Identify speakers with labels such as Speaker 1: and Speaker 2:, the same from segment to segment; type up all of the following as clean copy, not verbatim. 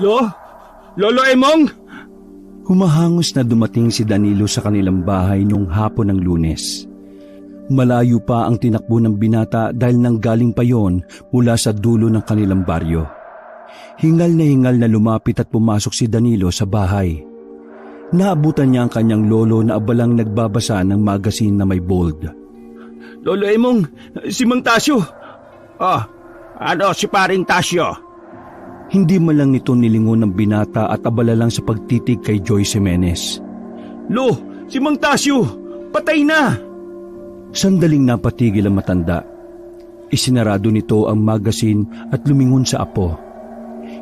Speaker 1: Lolo Emong!
Speaker 2: Humahangos na dumating si Danilo sa kanilang bahay nung hapon ng Lunes. Malayo pa ang tinakbo ng binata dahil nanggaling pa yon mula sa dulo ng kanilang baryo. Hingal na lumapit at pumasok si Danilo sa bahay. Naabutan niya ang kanyang lolo na abalang nagbabasa ng magazine na may bold.
Speaker 1: Lolo Emong, si Mang Tasyo! Si paring Tasyo?
Speaker 2: Hindi man lang nito nilingon ng binata at abala lang sa pagtitig kay Joyce Jimenez.
Speaker 1: Lo, si Mang Tasyo! Patay na!
Speaker 2: Sandaling napatigil ang matanda. Isinarado nito ang magazine at lumingon sa apo.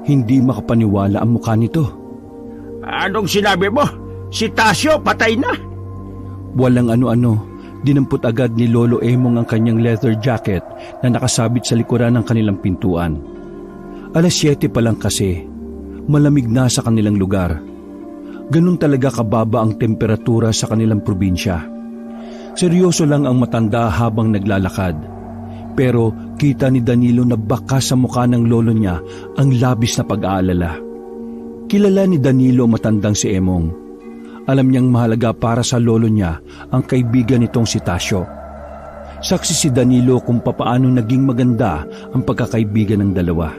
Speaker 2: Hindi makapaniwala ang mukha nito.
Speaker 1: Anong sinabi mo? Si Tasyo patay na?
Speaker 2: Walang ano-ano, dinampot agad ni Lolo Emong ang kanyang leather jacket na nakasabit sa likuran ng kanilang pintuan. 7:00 pa lang kasi, malamig na sa kanilang lugar. Ganun talaga kababa ang temperatura sa kanilang probinsya. Seryoso lang ang matanda habang naglalakad. Pero kita ni Danilo na baka sa mukha ng lolo niya ang labis na pag-aalala. Kilala ni Danilo matandang si Emong. Alam niyang mahalaga para sa lolo niya ang kaibigan nitong si Tasyo. Saksi si Danilo kung papaano naging maganda ang pagkakaibigan ng dalawa.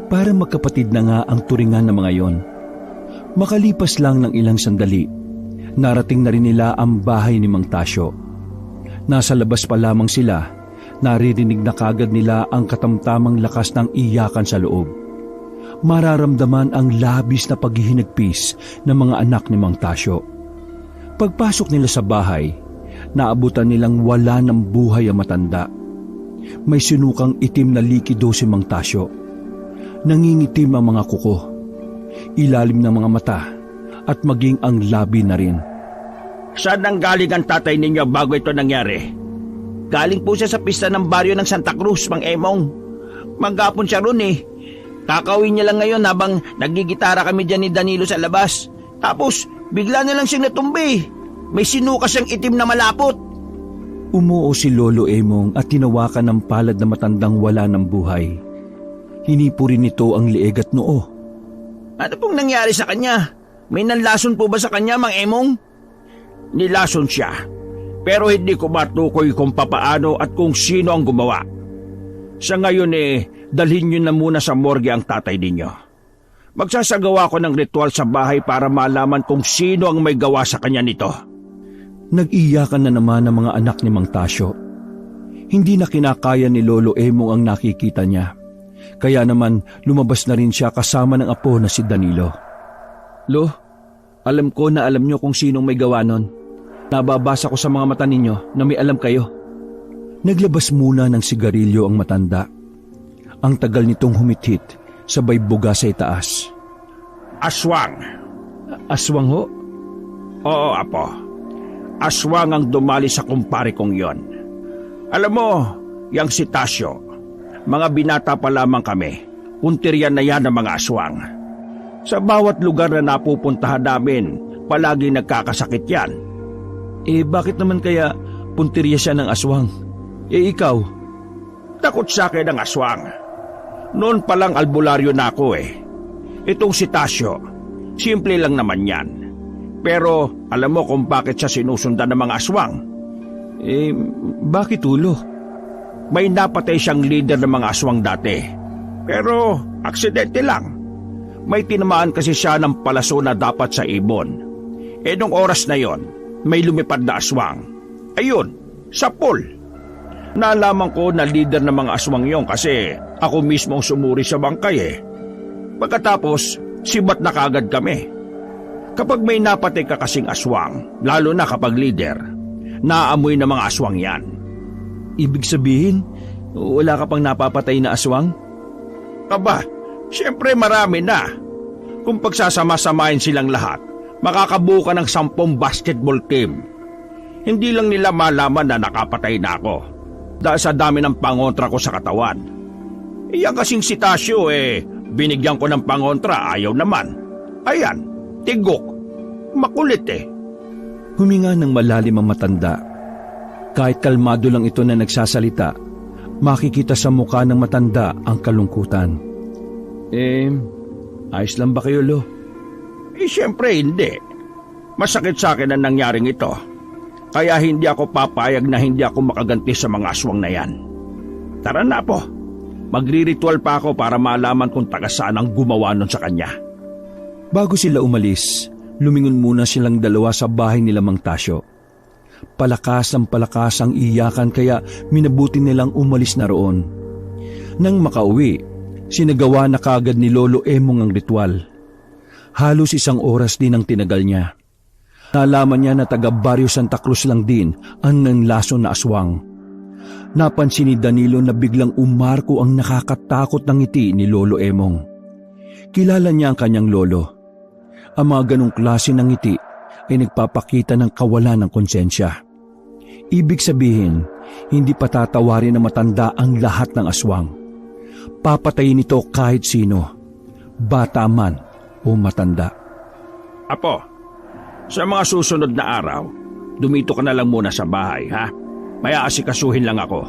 Speaker 2: Para magkapatid na nga ang turingan ng mga yon. Makalipas lang ng ilang sandali, narating na rin nila ang bahay ni Mang Tasyo. Nasa labas pa lamang sila, naririnig na kagad nila ang katamtamang lakas ng iyakan sa loob. Mararamdaman ang labis na paghihinagpis ng mga anak ni Mang Tasyo. Pagpasok nila sa bahay, naabutan nilang wala ng buhay ang matanda. May sinukang itim na likido si Mang Tasyo. Nangingitim ang mga kuko, ilalim ng mga mata, at maging ang labi na rin.
Speaker 1: Saan nanggaling ang tatay ninyo bago ito nangyari? Galing po siya sa pista ng baryo ng Santa Cruz, Mang Emong. Manggapon siya ron eh. Kakawin niya lang ngayon habang nagigitara kami dyan ni Danilo sa labas. Tapos bigla na lang siyang natumbi. May sinuka siyang itim na malapot.
Speaker 2: Umuo si Lolo Emong at tinawakan ng palad na matandang wala ng buhay. Hinipo rin nito ang lieg at noo.
Speaker 1: Ano pong nangyari sa kanya? May nanlason po ba sa kanya, Mang Emong? Nilason siya, pero hindi ko matukoy kung papaano at kung sino ang gumawa. Sa ngayon dalhin niyo na muna sa morgue ang tatay ninyo. Magsasagawa ko ng ritual sa bahay para malaman kung sino ang may gawa sa kanya nito.
Speaker 2: Nag-iyakan na naman ang mga anak ni Mang Tasyo. Hindi na kinakaya ni Lolo Emong ang nakikita niya. Kaya naman lumabas na rin siya kasama ng apo na si Danilo. Lo, alam ko na alam niyo kung sinong may gawa nun. Nababasa ko sa mga mata ninyo na may alam kayo. Naglabas muna ng sigarilyo ang matanda. Ang tagal nitong humithit, sabay buga sa itaas.
Speaker 1: Aswang.
Speaker 2: Aswang ho?
Speaker 1: Oo, apo. Aswang ang dumali sa kumpare kong yon. Alam mo, yang si Tasyo, mga binata pa lamang kami, puntiryan na yan ng mga aswang. Sa bawat lugar na napupuntahan namin, palagi nagkakasakit yan.
Speaker 2: Bakit naman kaya puntirya siya ng aswang? Ikaw?
Speaker 1: Takot sa akin ang aswang. Noon palang albularyo na ako Itong si Tasyo, simple lang naman yan. Pero alam mo kung bakit siya sinusundan ng mga aswang?
Speaker 2: Bakit ulo?
Speaker 1: May napatay siyang leader ng mga aswang dati. Pero aksidente lang. May tinamaan kasi siya ng palaso na dapat sa ibon. Nung oras na yon, may lumipad na aswang. Ayun, sa pool. Nalaman ko na leader ng mga aswang yon kasi ako mismo ang sumuri sa bangkay Pagkatapos, sibat na kagad kami. Kapag may napatay ka kasing aswang, lalo na kapag leader, naamoy ng mga aswang yan.
Speaker 2: Ibig sabihin, wala ka pang napapatay na aswang?
Speaker 1: Aba, siyempre marami na. Kung pagsasama-samahin silang lahat, makakabuo ka ng 10 basketball team. Hindi lang nila malaman na nakapatay na ako dahil sa dami ng pangontra ko sa katawan. Iyan kasing si Tasyo binigyan ko ng pangontra, ayaw naman. Ayan, tigok. Makulit
Speaker 2: Huminga ng malalim ang matanda. Kahit kalmado lang ito na nagsasalita, makikita sa mukha ng matanda ang kalungkutan. Ayos lang ba kayo, Lo?
Speaker 1: Siyempre hindi. Masakit sa akin ang nangyaring ito. Kaya hindi ako papayag na hindi ako makaganti sa mga aswang na yan. Tara na po. Magri-ritual pa ako para malaman kung taga saan ang gumawa nun sa kanya.
Speaker 2: Bago sila umalis, lumingon muna silang dalawa sa bahay nila Mang Tasyo. Palakas ang iyakan kaya minabuti nilang umalis na roon. Nang makauwi, sinagawa na kaagad ni Lolo Emong ang ritual. Halos 1 oras din ang tinagal niya. Nalaman niya na taga Barrio Santa Cruz lang din ang nanlaso na aswang. Napansin ni Danilo na biglang umarko ang nakakatakot ng ngiti ni Lolo Emong. Kilala niya ang kanyang lolo. Ang mga ganong klase ng ngiti ay nagpapakita ng kawalan ng konsensya. Ibig sabihin, hindi patatawarin na matanda ang lahat ng aswang. Papatayin ito kahit sino, bata man o matanda.
Speaker 1: Apo, sa mga susunod na araw, dumito ka na lang muna sa bahay, ha? May aasikasuhin lang ako.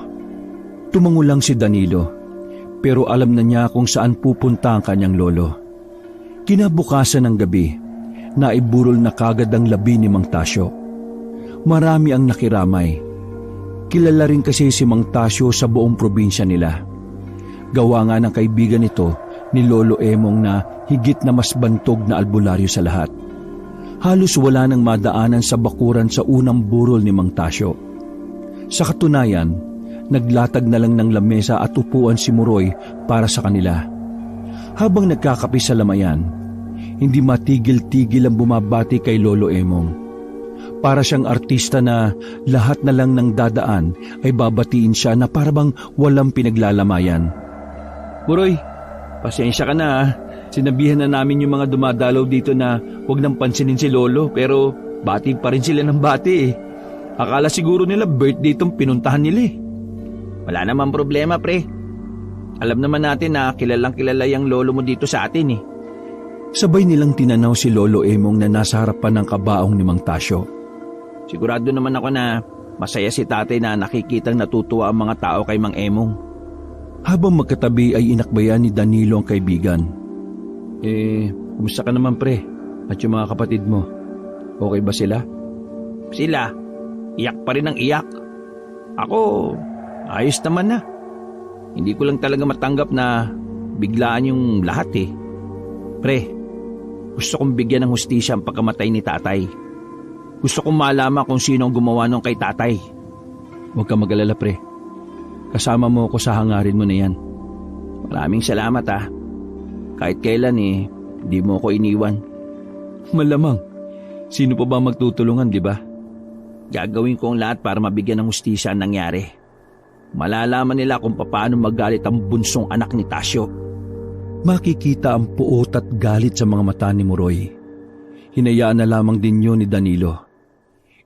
Speaker 2: Tumango lang si Danilo, pero alam na niya kung saan pupunta ang kanyang lolo. Kinabukasan ng gabi, naiburol na kagad ang labi ni Mang Tasyo. Marami ang nakiramay. Kilala rin kasi si Mang Tasyo sa buong probinsya nila. Gawa nga ng kaibigan nito ni Lolo Emong na higit na mas bantog na albularyo sa lahat. Halos wala nang madaanan sa bakuran sa unang burol ni Mang Tasyo. Sa katunayan, naglatag na lang ng lamesa at upuan si Muroy para sa kanila. Habang nagkakape sa lamayan, hindi matigil-tigil ang bumabati kay Lolo Emong. Para siyang artista na lahat na lang ng dadaan ay babatiin siya na parabang walang pinaglalamayan. Muroy, pasensya ka na ah. Sinabihan na namin yung mga dumadalaw dito na huwag nang pansinin si Lolo pero bati pa rin sila ng bati eh. Akala siguro nila birthday itong pinuntahan nila eh. Wala namang problema pre. Alam naman natin na kilalang kilala yung lolo mo dito sa atin eh. Sabay nilang tinanaw si Lolo Emong na nasa harapan ng kabaong ni Mang Tasyo. Sigurado naman ako na masaya si tatay na nakikitang natutuwa ang mga tao kay Mang Emong. Habang magkatabi ay inakbayan ni Danilo ang kaibigan. Kumusta ka naman pre? At yung mga kapatid mo? Okay ba sila? Sila? Iyak pa rin ang iyak. Ako, ayos naman na. Hindi ko lang talaga matanggap na biglaan yung lahat eh. Pre, gusto kong bigyan ng hustisya ang pagkamatay ni tatay. Gusto kong malaman kung sino ang gumawa nung kay tatay. Huwag ka mag-alala pre. Kasama mo ako sa hangarin mo na yan. Maraming salamat ah. Kahit kailan di mo ako iniwan. Malamang. Sino pa ba magtutulungan, di ba? Gagawin ko ang lahat para mabigyan ng hustisya ang nangyari. Malalaman nila kung paano magalit ang bunsong anak ni Tasyo. Makikita ang puot at galit sa mga mata ni Muroy. Hinayaan na lamang din yun ni Danilo.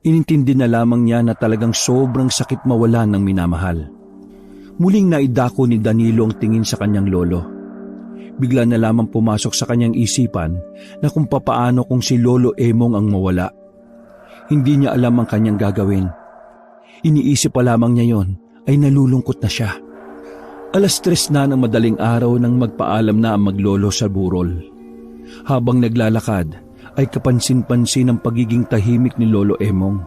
Speaker 2: Inintindi na lamang niya na talagang sobrang sakit mawalan ng minamahal. Muling naidako ni Danilo ang tingin sa kanyang lolo. Bigla na lamang pumasok sa kanyang isipan na kung papaano kung si Lolo Emong ang mawala. Hindi niya alam ang kanyang gagawin. Iniisip pa lamang niya yon ay nalulungkot na siya. 3:00 na ng madaling araw nang magpaalam na ang maglolo sa burol. Habang naglalakad ay kapansin-pansin ang pagiging tahimik ni Lolo Emong.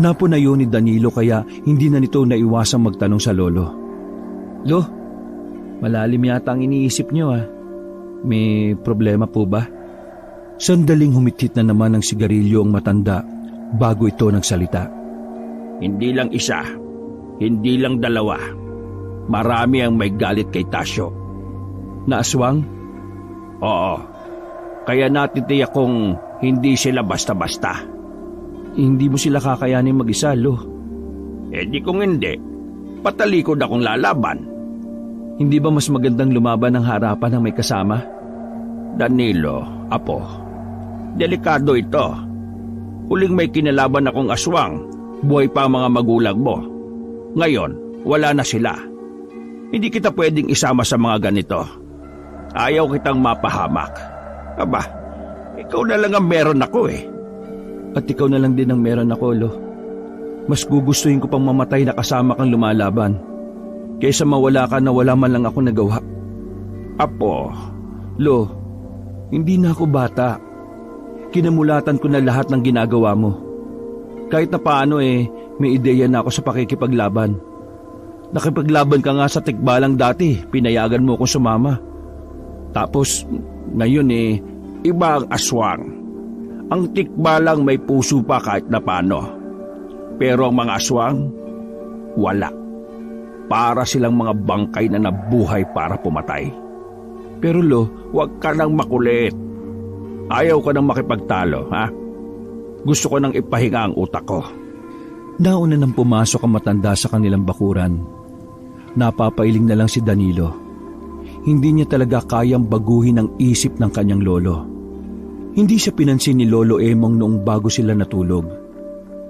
Speaker 2: Napuna yun ni Danilo kaya hindi na nito naiwasang magtanong sa lolo. Lo, malalim yata ang iniisip niyo ah. May problema po ba? Sandaling humitit na naman ng sigarilyo ang matanda bago ito nagsalita. Hindi lang isa, hindi lang dalawa. Marami ang may galit kay Tasyo. Naaswang? Oo. Kaya natitiyak kong hindi sila basta-basta. Hindi mo sila kakayanin mag-isa, Lo. Di kung hindi, patalikod akong lalaban. Hindi ba mas magandang lumaban ng harapan ng may kasama? Danilo, apo, delikado ito. Huling may kinalaban akong aswang, buhay pa ang mga magulang mo. Ngayon, wala na sila. Hindi kita pwedeng isama sa mga ganito. Ayaw kitang mapahamak. Aba, ikaw na lang ang meron ako eh. At ikaw na lang din ang meron ako, Lo. Mas gugustuhin ko pang mamatay na kasama kang lumalaban kaysa mawala ka na wala man lang ako nagawa. Apo, Lo, Hindi na ako bata. Kinamulatan ko na lahat ng ginagawa mo. Kahit na paano may ideya na ako sa pakikipaglaban. Nakipaglaban ka nga sa tikbalang dati, pinayagan mo akong sumama. Tapos, ngayon
Speaker 1: Iba ang aswang. Ang tikbalang may puso pa kahit na paano. Pero ang mga aswang, wala. Para silang mga bangkay na nabuhay para pumatay. Pero huwag ka nang makulit. Ayaw ko nang makipagtalo, ha? Gusto ko nang ipahinga ang utak ko.
Speaker 2: Nauna nang pumasok ang matanda sa kanilang bakuran. Napapailing na lang si Danilo. Hindi niya talaga kayang baguhin ang isip ng kanyang lolo. Hindi siya pinansin ni Lolo Emong noong bago sila natulog.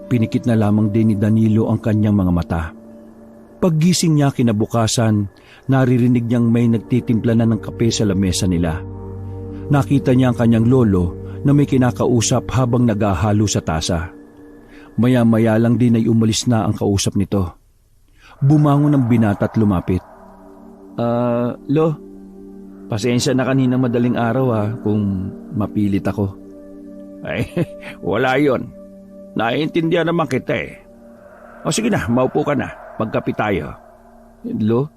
Speaker 2: Pinikit na lamang din ni Danilo ang kanyang mga mata. Paggising niya kinabukasan, naririnig niyang may nagtitimpla na ng kape sa lamesa nila. Nakita niya ang kanyang lolo na may kinakausap habang naghahalo sa tasa. Maya-maya lang din ay umalis na ang kausap nito. Bumangon ang binata at lumapit. Lo, pasensya na kanina madaling araw kung mapilit ako.
Speaker 1: Ay, wala yon. Naiintindihan naman kita O sige na, maupo ka na. Magkape tayo.
Speaker 2: Lo,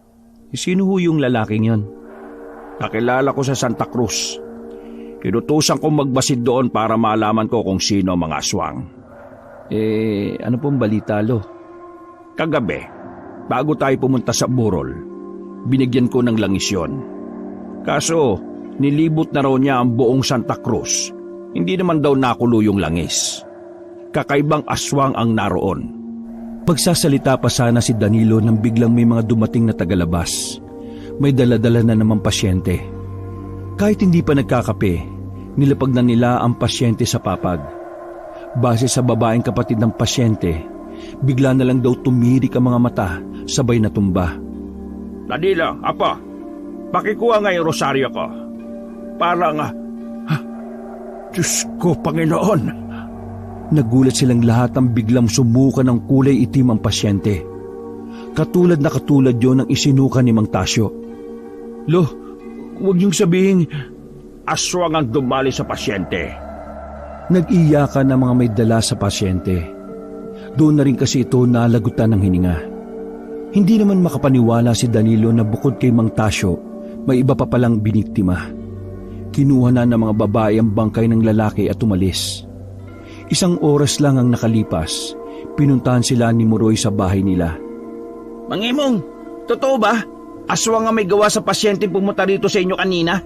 Speaker 2: sino ho yung lalaking yon?
Speaker 1: Kakilala ko sa Santa Cruz. Inutusan kong magbasid doon para malaman ko kung sino ang mga aswang.
Speaker 2: Ano pong balita, Lo?
Speaker 1: Kagabi, bago tayo pumunta sa burol, binigyan ko ng langis yun. Kaso, nilibot na raw niya ang buong Santa Cruz. Hindi naman daw nakulo yung langis. Kakaibang aswang ang naroon.
Speaker 2: Pagsasalita pa sana si Danilo nang biglang may mga dumating na tagalabas. May daladala na namang pasyente. Kahit hindi pa nagkakape, nilapag na nila ang pasyente sa papag. Base sa babaeng kapatid ng pasyente, bigla na lang daw tumirik ang mga mata, sabay na tumba.
Speaker 1: Danilo, Apo, pakikuha nga yung rosaryo ko. Parang, Diyos ko, Panginoon!
Speaker 2: Nagulat silang lahat ang biglang sumuka ng kulay itim ang pasyente. Katulad na katulad yon ng isinuka ni Mang Tasyo.
Speaker 1: Lo, huwag niyong sabihin, aswang ang dumali sa pasyente.
Speaker 2: Nag-iyakan ang mga may dala sa pasyente. Doon na rin kasi ito nalagutan ng hininga. Hindi naman makapaniwala si Danilo na bukod kay Mang Tasyo, may iba pa palang biniktima. Kinuha na ng mga babae ang bangkay ng lalaki at umalis. Isang oras lang ang nakalipas, pinuntahan sila ni Muroy sa bahay nila.
Speaker 1: Mang Emong, totoo ba? Aswang ang may gawa sa pasyente pumunta rito sa inyo kanina?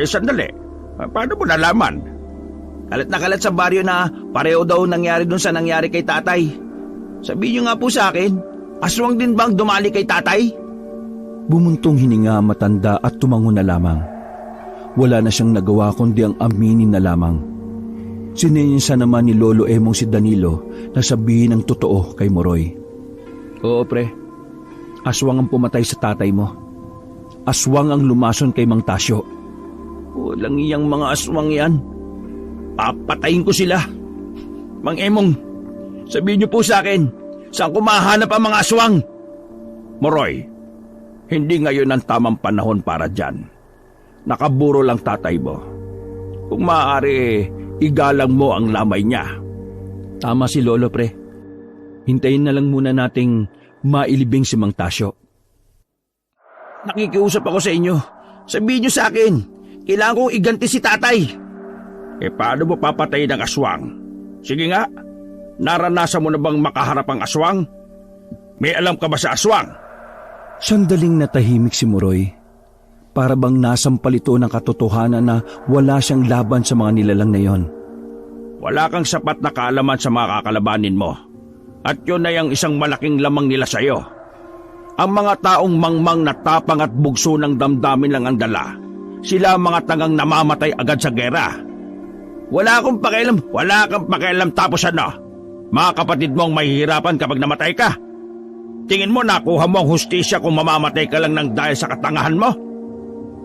Speaker 1: Sandali. Paano mo nalaman? Kalat na kalat sa baryo na pareho daw nangyari dun sa nangyari kay tatay. Sabihin niyo nga po sa akin, aswang din bang dumali kay tatay?
Speaker 2: Bumuntong hininga ang matanda at tumango na lamang. Wala na siyang nagawa kundi ang aminin na lamang. Sininsa naman ni Lolo Emong si Danilo na sabihin ang totoo kay Muroy. Oo pre, aswang ang pumatay sa tatay mo. Aswang ang lumason kay Mang Tasyo.
Speaker 1: Walang iyang mga aswang yan. Papatayin ko sila. Mang Emong, sabihin niyo po sa akin, saan ko mahanap ang mga aswang? Muroy, hindi ngayon ang tamang panahon para dyan. Nakaburo lang tatay mo. Kung maaari, igalang mo ang lamay niya.
Speaker 2: Tama si Lolo pre. Hintayin na lang muna nating mailibing si Mang Tasyo.
Speaker 1: Nakikiusap ako sa inyo. Sabihin niyo sa akin, kailangan kong iganti si tatay. Paano mo papatayin ang aswang? Sige nga, naranasan mo na bang makaharap ang aswang? May alam ka ba sa aswang?
Speaker 2: Sandaling natahimik si Muroy. Para bang nasampal ito ng katotohanan na wala siyang laban sa mga nilalang na yon.
Speaker 1: Wala kang sapat na kaalaman sa mga kakalabanin mo. At yun ay ang isang malaking lamang nila sa'yo. Ang mga taong mangmang na tapang at bugso ng damdamin lang ang dala. Sila ang mga tangang namamatay agad sa gera. Wala kang pakialam tapos ano? Mga kapatid mo ang mahihirapan kapag namatay ka. Tingin mo nakuha mo ang hustisya kung mamamatay ka lang ng dahil sa katangahan mo?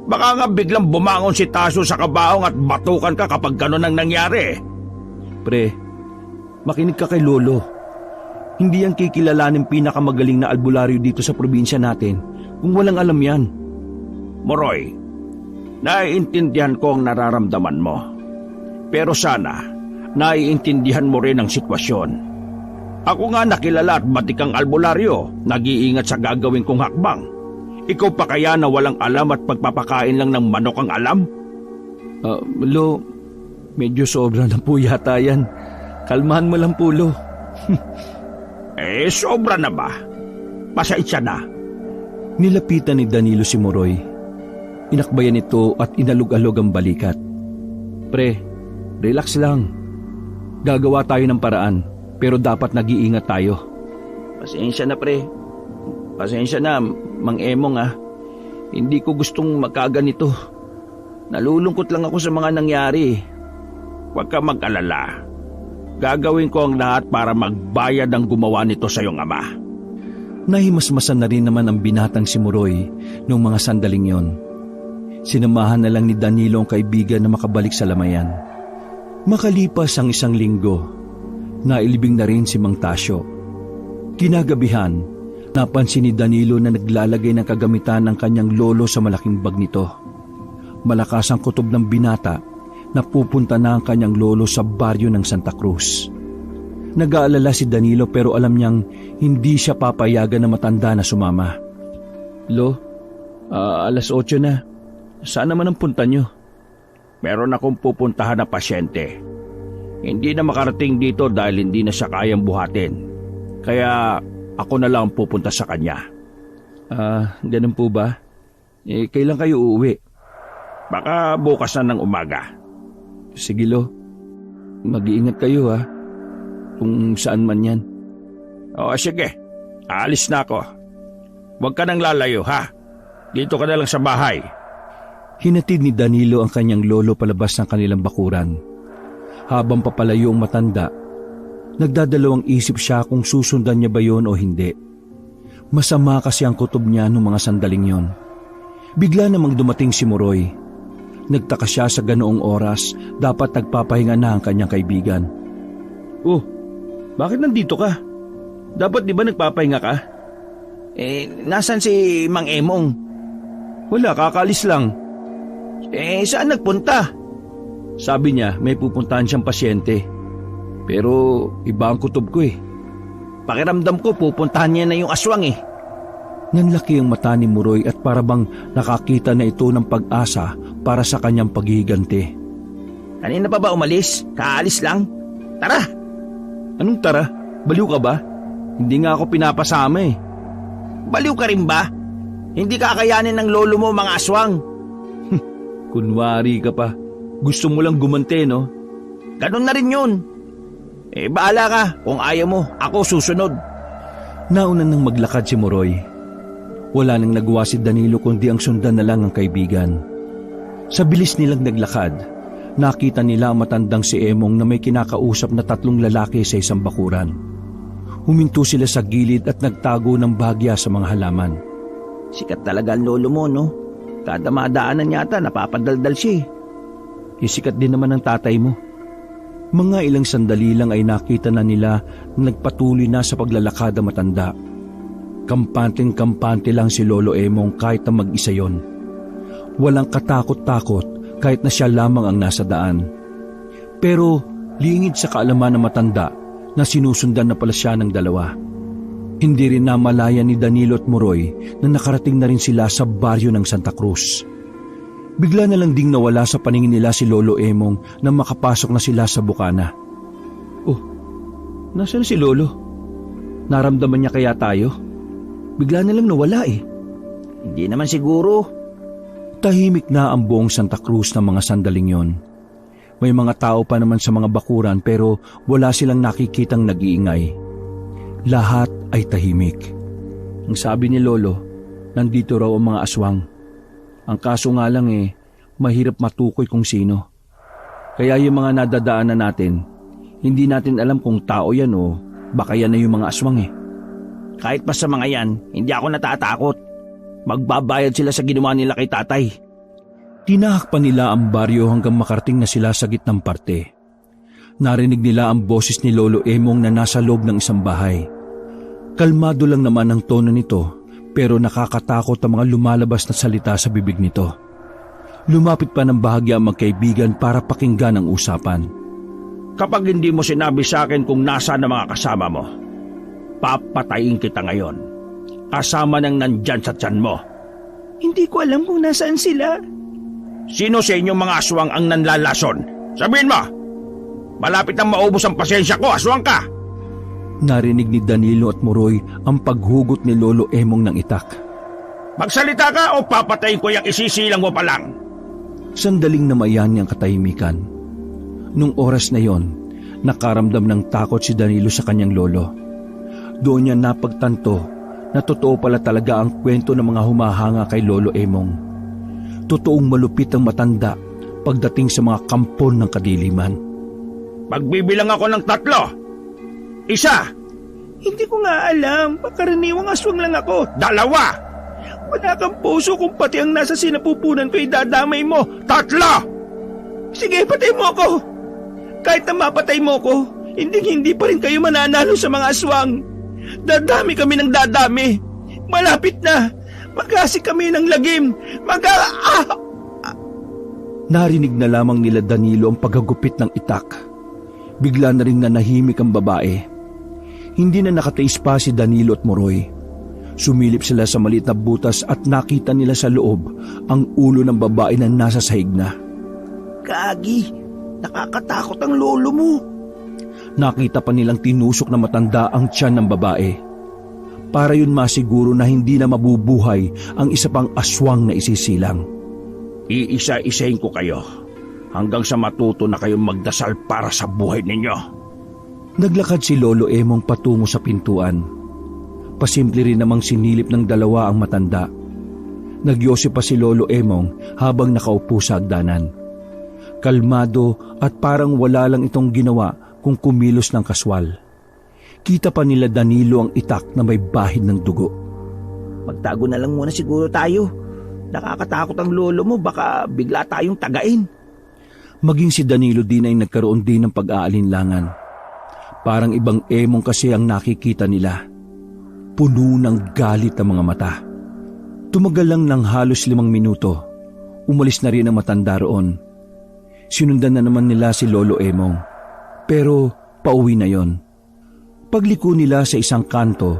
Speaker 1: Baka nga biglang bumangon si Tasyo sa kabaong at batukan ka kapag gano'n ang nangyari.
Speaker 2: Pre, makinig ka kay Lolo. Hindi yan kikilalanin pinakamagaling na albularyo dito sa probinsya natin kung walang alam yan.
Speaker 1: Muroy, Naiintindihan ko ang nararamdaman mo. Pero sana, naiintindihan mo rin ang sitwasyon. Ako nga nakilala at batikang albularyo, nag-iingat sa gagawin kong hakbang. Ikaw pa kaya na walang alam at pagpapakain lang ng manok ang alam?
Speaker 2: Lo, medyo sobra na po yata yan. Kalmahan mo lang po, Lo.
Speaker 1: Sobra na ba? Pasensya na.
Speaker 2: Nilapitan ni Danilo si Moroy. Inakbayan ito at inalog-alog ang balikat. Pre, relax lang. Gagawa tayo ng paraan, pero dapat nag-iingat tayo. Pasensya na, pre. Pasensya na, Mang Emong Hindi ko gustong magkaganito. Nalulungkot lang ako sa mga nangyari.
Speaker 1: Huwag ka mag-alala. Gagawin ko ang lahat para magbayad ang gumawa nito sa iyong ama.
Speaker 2: Nahimasmasan na rin naman ang binatang si Moroy noong mga sandaling yon. Sinamahan na lang ni Danilo ang kaibigan na makabalik sa lamayan. Makalipas ang 1 linggo, nailibing na rin si Mang Tasyo. Kinagabihan, napansin ni Danilo na naglalagay ng kagamitan ng kanyang lolo sa malaking bag nito. Malakas ang kutob ng binata na pupunta na ang kanyang lolo sa baryo ng Santa Cruz. Nag-aalala si Danilo pero alam niyang hindi siya papayagan na matanda na sumama. Lo, 8:00 na. Saan naman ang punta niyo?
Speaker 1: Meron akong pupuntahan na pasyente. Hindi na makarating dito dahil hindi na siya kayang buhatin. Kaya ako na lang ang pupunta sa kanya.
Speaker 2: Ganun po ba? Kailan kayo uuwi?
Speaker 1: Baka bukas na ng umaga.
Speaker 2: Sige, Lo. Mag-iingat kayo kung saan man yan.
Speaker 1: Sige. Aalis na ako. Huwag ka nang lalayo, ha? Dito ka na lang sa bahay.
Speaker 2: Hinatid ni Danilo ang kanyang lolo palabas ng kanilang bakuran. Habang papalayo ang matanda, nagdadalawang isip siya kung susundan niya ba yon o hindi. Masama kasi ang kutob niya noong mga sandaling yon. Bigla namang dumating si Moroy. Nagtaka siya sa ganoong oras, dapat nagpapahinga na ang kanyang kaibigan.
Speaker 1: Bakit nandito ka? Dapat di ba nagpapahinga ka? Nasan si Mang Emong?
Speaker 2: Wala, kakalis lang.
Speaker 1: Saan nagpunta?
Speaker 2: Sabi niya may pupuntahan siyang pasyente. Pero iba ang kutob ko
Speaker 1: Pakiramdam ko pupuntahan niya na yung aswang
Speaker 2: Nanlaki ang mata ni Moroy at parabang nakakita na ito ng pag-asa para sa kanyang paghihiganti.
Speaker 1: Kanina pa ba umalis? Kaalis lang? Tara!
Speaker 2: Anong tara? Baliw ka ba? Hindi nga ako pinapasama
Speaker 1: Baliw ka rin ba? Hindi kakayanin ng lolo mo mga aswang.
Speaker 2: Kunwari ka pa. Gusto mo lang gumante, no?
Speaker 1: Ganun na rin yun. Bahala ka. Kung ayaw mo, ako susunod.
Speaker 2: Nauna nang maglakad si Moroy. Wala nang nagawa si Danilo kundi ang sundan na lang ang kaibigan. Sa bilis nilang naglakad, nakita nila ang matandang si Emong na may kinakausap na 3 lalaki sa isang bakuran. Huminto sila sa gilid at nagtago ng bahagya sa mga halaman.
Speaker 1: Sikat talaga ang lolo mo, no? Kada madaanan yata napapadaldal siya
Speaker 2: Isikat din naman ang tatay mo. Mga ilang sandali lang ay nakita na nila na nagpatuloy na sa paglalakad ang matanda. Kampanteng-kampante lang si Lolo Emong kahit na mag-isa yon. Walang katakot-takot kahit na siya lamang ang nasa daan. Pero lingid sa kaalaman ng matanda na sinusundan na pala siya ng 2. Hindi rin namalayan ni Danilo at Moroy na nakarating na rin sila sa baryo ng Santa Cruz. Bigla na lang ding nawala sa paningin nila si Lolo Emong nang makapasok na sila sa bukana. Nasaan si Lolo? Naramdaman niya kaya tayo? Bigla na lang nawala
Speaker 1: Hindi naman siguro.
Speaker 2: Tahimik na ang buong Santa Cruz ng mga sandaling yon. May mga tao pa naman sa mga bakuran pero wala silang nakikitang nag-iingay. Lahat ay tahimik. Ang sabi ni Lolo, nandito raw ang mga aswang. Ang kaso nga lang mahirap matukoy kung sino. Kaya yung mga nadadaanan natin, hindi natin alam kung tao yan o baka yan na yung mga aswang
Speaker 1: Kahit pa sa mga yan, hindi ako natatakot. Magbabayad sila sa ginawa nila kay tatay.
Speaker 2: Tinahak pa nila ang baryo hanggang makarating na sila sa gitnang parte. Narinig nila ang boses ni Lolo Emong na nasa loob ng isang bahay. Kalmado lang naman ang tono nito pero nakakatakot ang mga lumalabas na salita sa bibig nito. Lumapit pa ng bahagya ang magkaibigan para pakinggan ang usapan.
Speaker 1: Kapag hindi mo sinabi sa akin kung nasaan ang mga kasama mo, papatayin kita ngayon. Kasama nang nandyan sa tiyan mo.
Speaker 3: Hindi ko alam kung nasaan sila.
Speaker 1: Sino sa inyong mga aswang ang nanlalason? Sabihin mo! Malapit nang maubos ang pasensya ko, aswang ka!
Speaker 2: Narinig ni Danilo at Muroy ang paghugot ni Lolo Emong ng itak.
Speaker 1: Magsalita ka o papatayin ko yung isisilang mo pa lang.
Speaker 2: Sandaling namayani ang katahimikan. Nung oras na yon, nakaramdam ng takot si Danilo sa kanyang lolo. Doon niya napagtanto na totoo pala talaga ang kwento ng mga humahanga kay Lolo Emong. Totoong malupit ang matanda pagdating sa mga kampon ng kadiliman.
Speaker 1: Magbibilang ako ng 3. 1.
Speaker 3: Hindi ko nga alam. Pakaraniwang aswang lang ako.
Speaker 1: 2.
Speaker 3: Wala kang puso kung pati ang nasa sinapupunan ko idadamay mo.
Speaker 1: 3.
Speaker 3: Sige, patay mo ako. Kahit na mapatay mo ko, hindi pa rin kayo mananalo sa mga aswang. Dadami kami ng dadami. Malapit na. Magasik kami ng lagim.
Speaker 2: Narinig na lamang nila Danilo ang paghagupit ng itak. Bigla na rin nanahimik ang babae. Hindi na nakatiis pa si Danilo at Muroy. Sumilip sila sa maliit na butas at nakita nila sa loob ang ulo ng babae na nasa sahig na.
Speaker 3: Kagi, nakakatakot ang lolo mo.
Speaker 2: Nakita pa nilang tinusok na matanda ang tiyan ng babae. Para yun masiguro na hindi na mabubuhay ang isa pang aswang na isisilang.
Speaker 1: Iisa-isahin ko kayo hanggang sa matuto na kayong magdasal para sa buhay ninyo.
Speaker 2: Naglakad si Lolo Emong patungo sa pintuan. Pasimple rin namang sinilip ng dalawa ang matanda. Nagyosip pa si Lolo Emong habang nakaupo sa hagdanan. Kalmado at parang wala lang itong ginawa kung kumilos ng kaswal. Kita pa nila Danilo ang itak na may bahid ng dugo.
Speaker 3: Magtago na lang muna siguro tayo. Nakakatakot ang lolo mo, baka bigla tayong tagain.
Speaker 2: Maging si Danilo din ay nagkaroon din ng pag-aalinlangan. Parang ibang Emong kasi ang nakikita nila. Puno ng galit ang mga mata. Tumagal lang ng halos 5 minuto. Umalis na rin ang matanda roon. Sinundan na naman nila si Lolo Emong. Pero pauwi na yon. Pagliko nila sa isang kanto,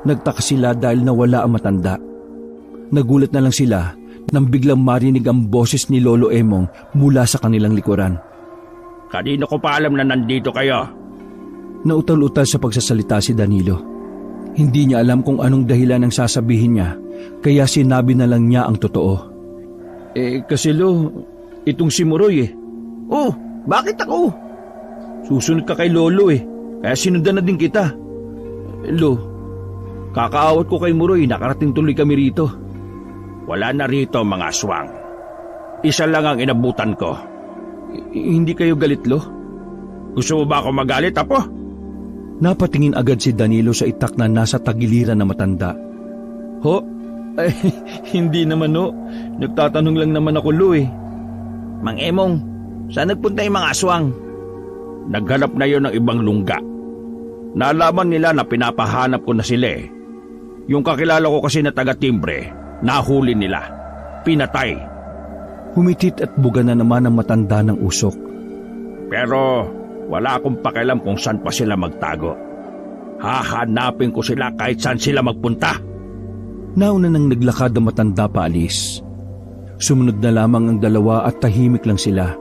Speaker 2: nagtaka sila dahil nawala ang matanda. Nagulat na lang sila nang biglang marinig ang boses ni Lolo Emong mula sa kanilang likuran.
Speaker 1: Kanino ko pa alam na nandito kayo?
Speaker 2: Nautal-utal sa pagsasalita si Danilo. Hindi niya alam kung anong dahilan ang sasabihin niya, kaya sinabi na lang niya ang totoo. Kasi itong si Muroy
Speaker 3: Oh, bakit ako?
Speaker 2: Susunod ka kay Lolo kaya sinundan na din kita. Lo, kakaawat ko kay Muroy, nakarating tuloy kami rito.
Speaker 1: Wala na rito mga aswang. Isa lang ang inabutan ko.
Speaker 2: Hindi kayo galit, Lo?
Speaker 1: Gusto mo ba ako magalit, Apo?
Speaker 2: Napatingin agad si Danilo sa itak na nasa tagiliran na matanda. Ho? Ay, hindi naman ho. Nagtatanong lang naman ako, Lo
Speaker 3: Mang Emong, saan nagpunta yung mga aswang?
Speaker 1: Naghanap na yon ng ibang lungga. Nalaman nila na pinapahanap ko na sila Yung kakilala ko kasi na taga-timbre, nahuli nila. Pinatay.
Speaker 2: Humitit at buga na naman ang matanda ng usok.
Speaker 1: Pero wala akong pakialam kung saan pa sila magtago. Hahanapin ko sila kahit saan sila magpunta.
Speaker 2: Nauna nang naglakad ang matanda paalis. Sumunod na lamang ang dalawa at tahimik lang sila.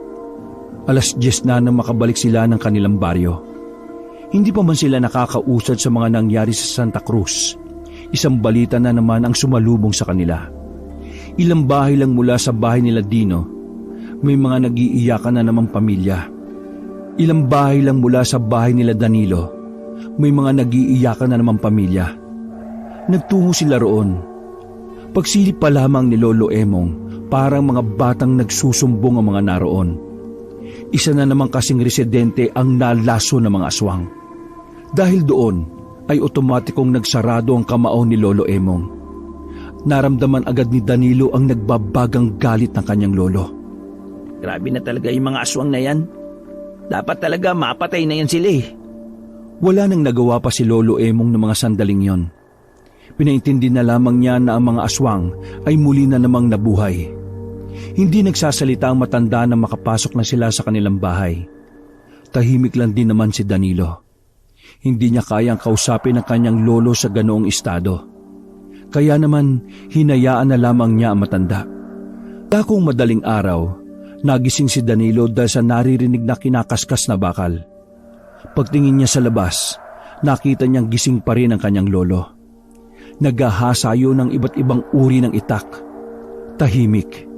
Speaker 2: 10:00 na nang makabalik sila ng kanilang baryo. Hindi pa man sila nakakausad sa mga nangyari sa Santa Cruz. Isang balita na naman ang sumalubong sa kanila. Ilang bahay lang mula sa bahay nila Dino, may mga nag-iiyakan na namang pamilya. Ilang bahay lang mula sa bahay nila Danilo, may mga nag-iiyakan na namang pamilya. Nagtungo sila roon. Pagsilip pa lamang ni Lolo Emong, parang mga batang nagsusumbong ang mga naroon. Isa na naman kasing residente ang nalaso ng mga aswang. Dahil doon ay otomatikong nagsarado ang kamao ni Lolo Emong. Naramdaman agad ni Danilo ang nagbabagang galit ng kanyang lolo.
Speaker 3: Grabe na talaga yung mga aswang na yan. Dapat talaga mapatay na yan sila
Speaker 2: Wala nang nagawa pa si Lolo Emong ng mga sandaling yon. Pinaintindi na lamang niya na ang mga aswang ay muli na namang nabuhay. Hindi nagsasalita ang matanda na makapasok na sila sa kanilang bahay. Tahimik lang din naman si Danilo. Hindi niya kayang kausapin ang kanyang lolo sa ganoong estado. Kaya naman hinayaan na lamang niya ang matanda. Dakong madaling araw, nagising si Danilo dahil sa naririnig na kinakaskas na bakal. Pagtingin niya sa labas, nakita niyang gising pa rin ang kanyang lolo. Naghahasayo ng iba't ibang uri ng itak. Tahimik,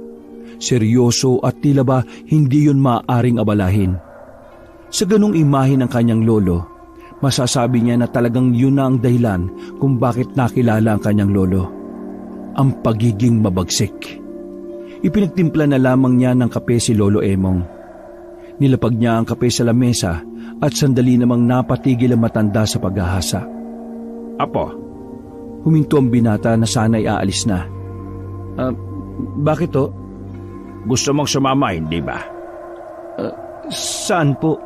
Speaker 2: seryoso at tila ba hindi yun maaaring abalahin. Sa ganong imahe ng kanyang lolo, masasabi niya na talagang yun na ang dahilan kung bakit nakilala ang kanyang lolo. Ang pagiging mabagsik. Ipinagtimpla na lamang niya ng kape si Lolo Emong. Nilapag niya ang kape sa lamesa at sandali namang napatigil ang matanda sa paghahasa.
Speaker 1: Apo,
Speaker 2: Huminto ang binata na sana'y aalis na. Bakit to?
Speaker 1: gusto mong sumama, hindi ba?
Speaker 2: Saan po?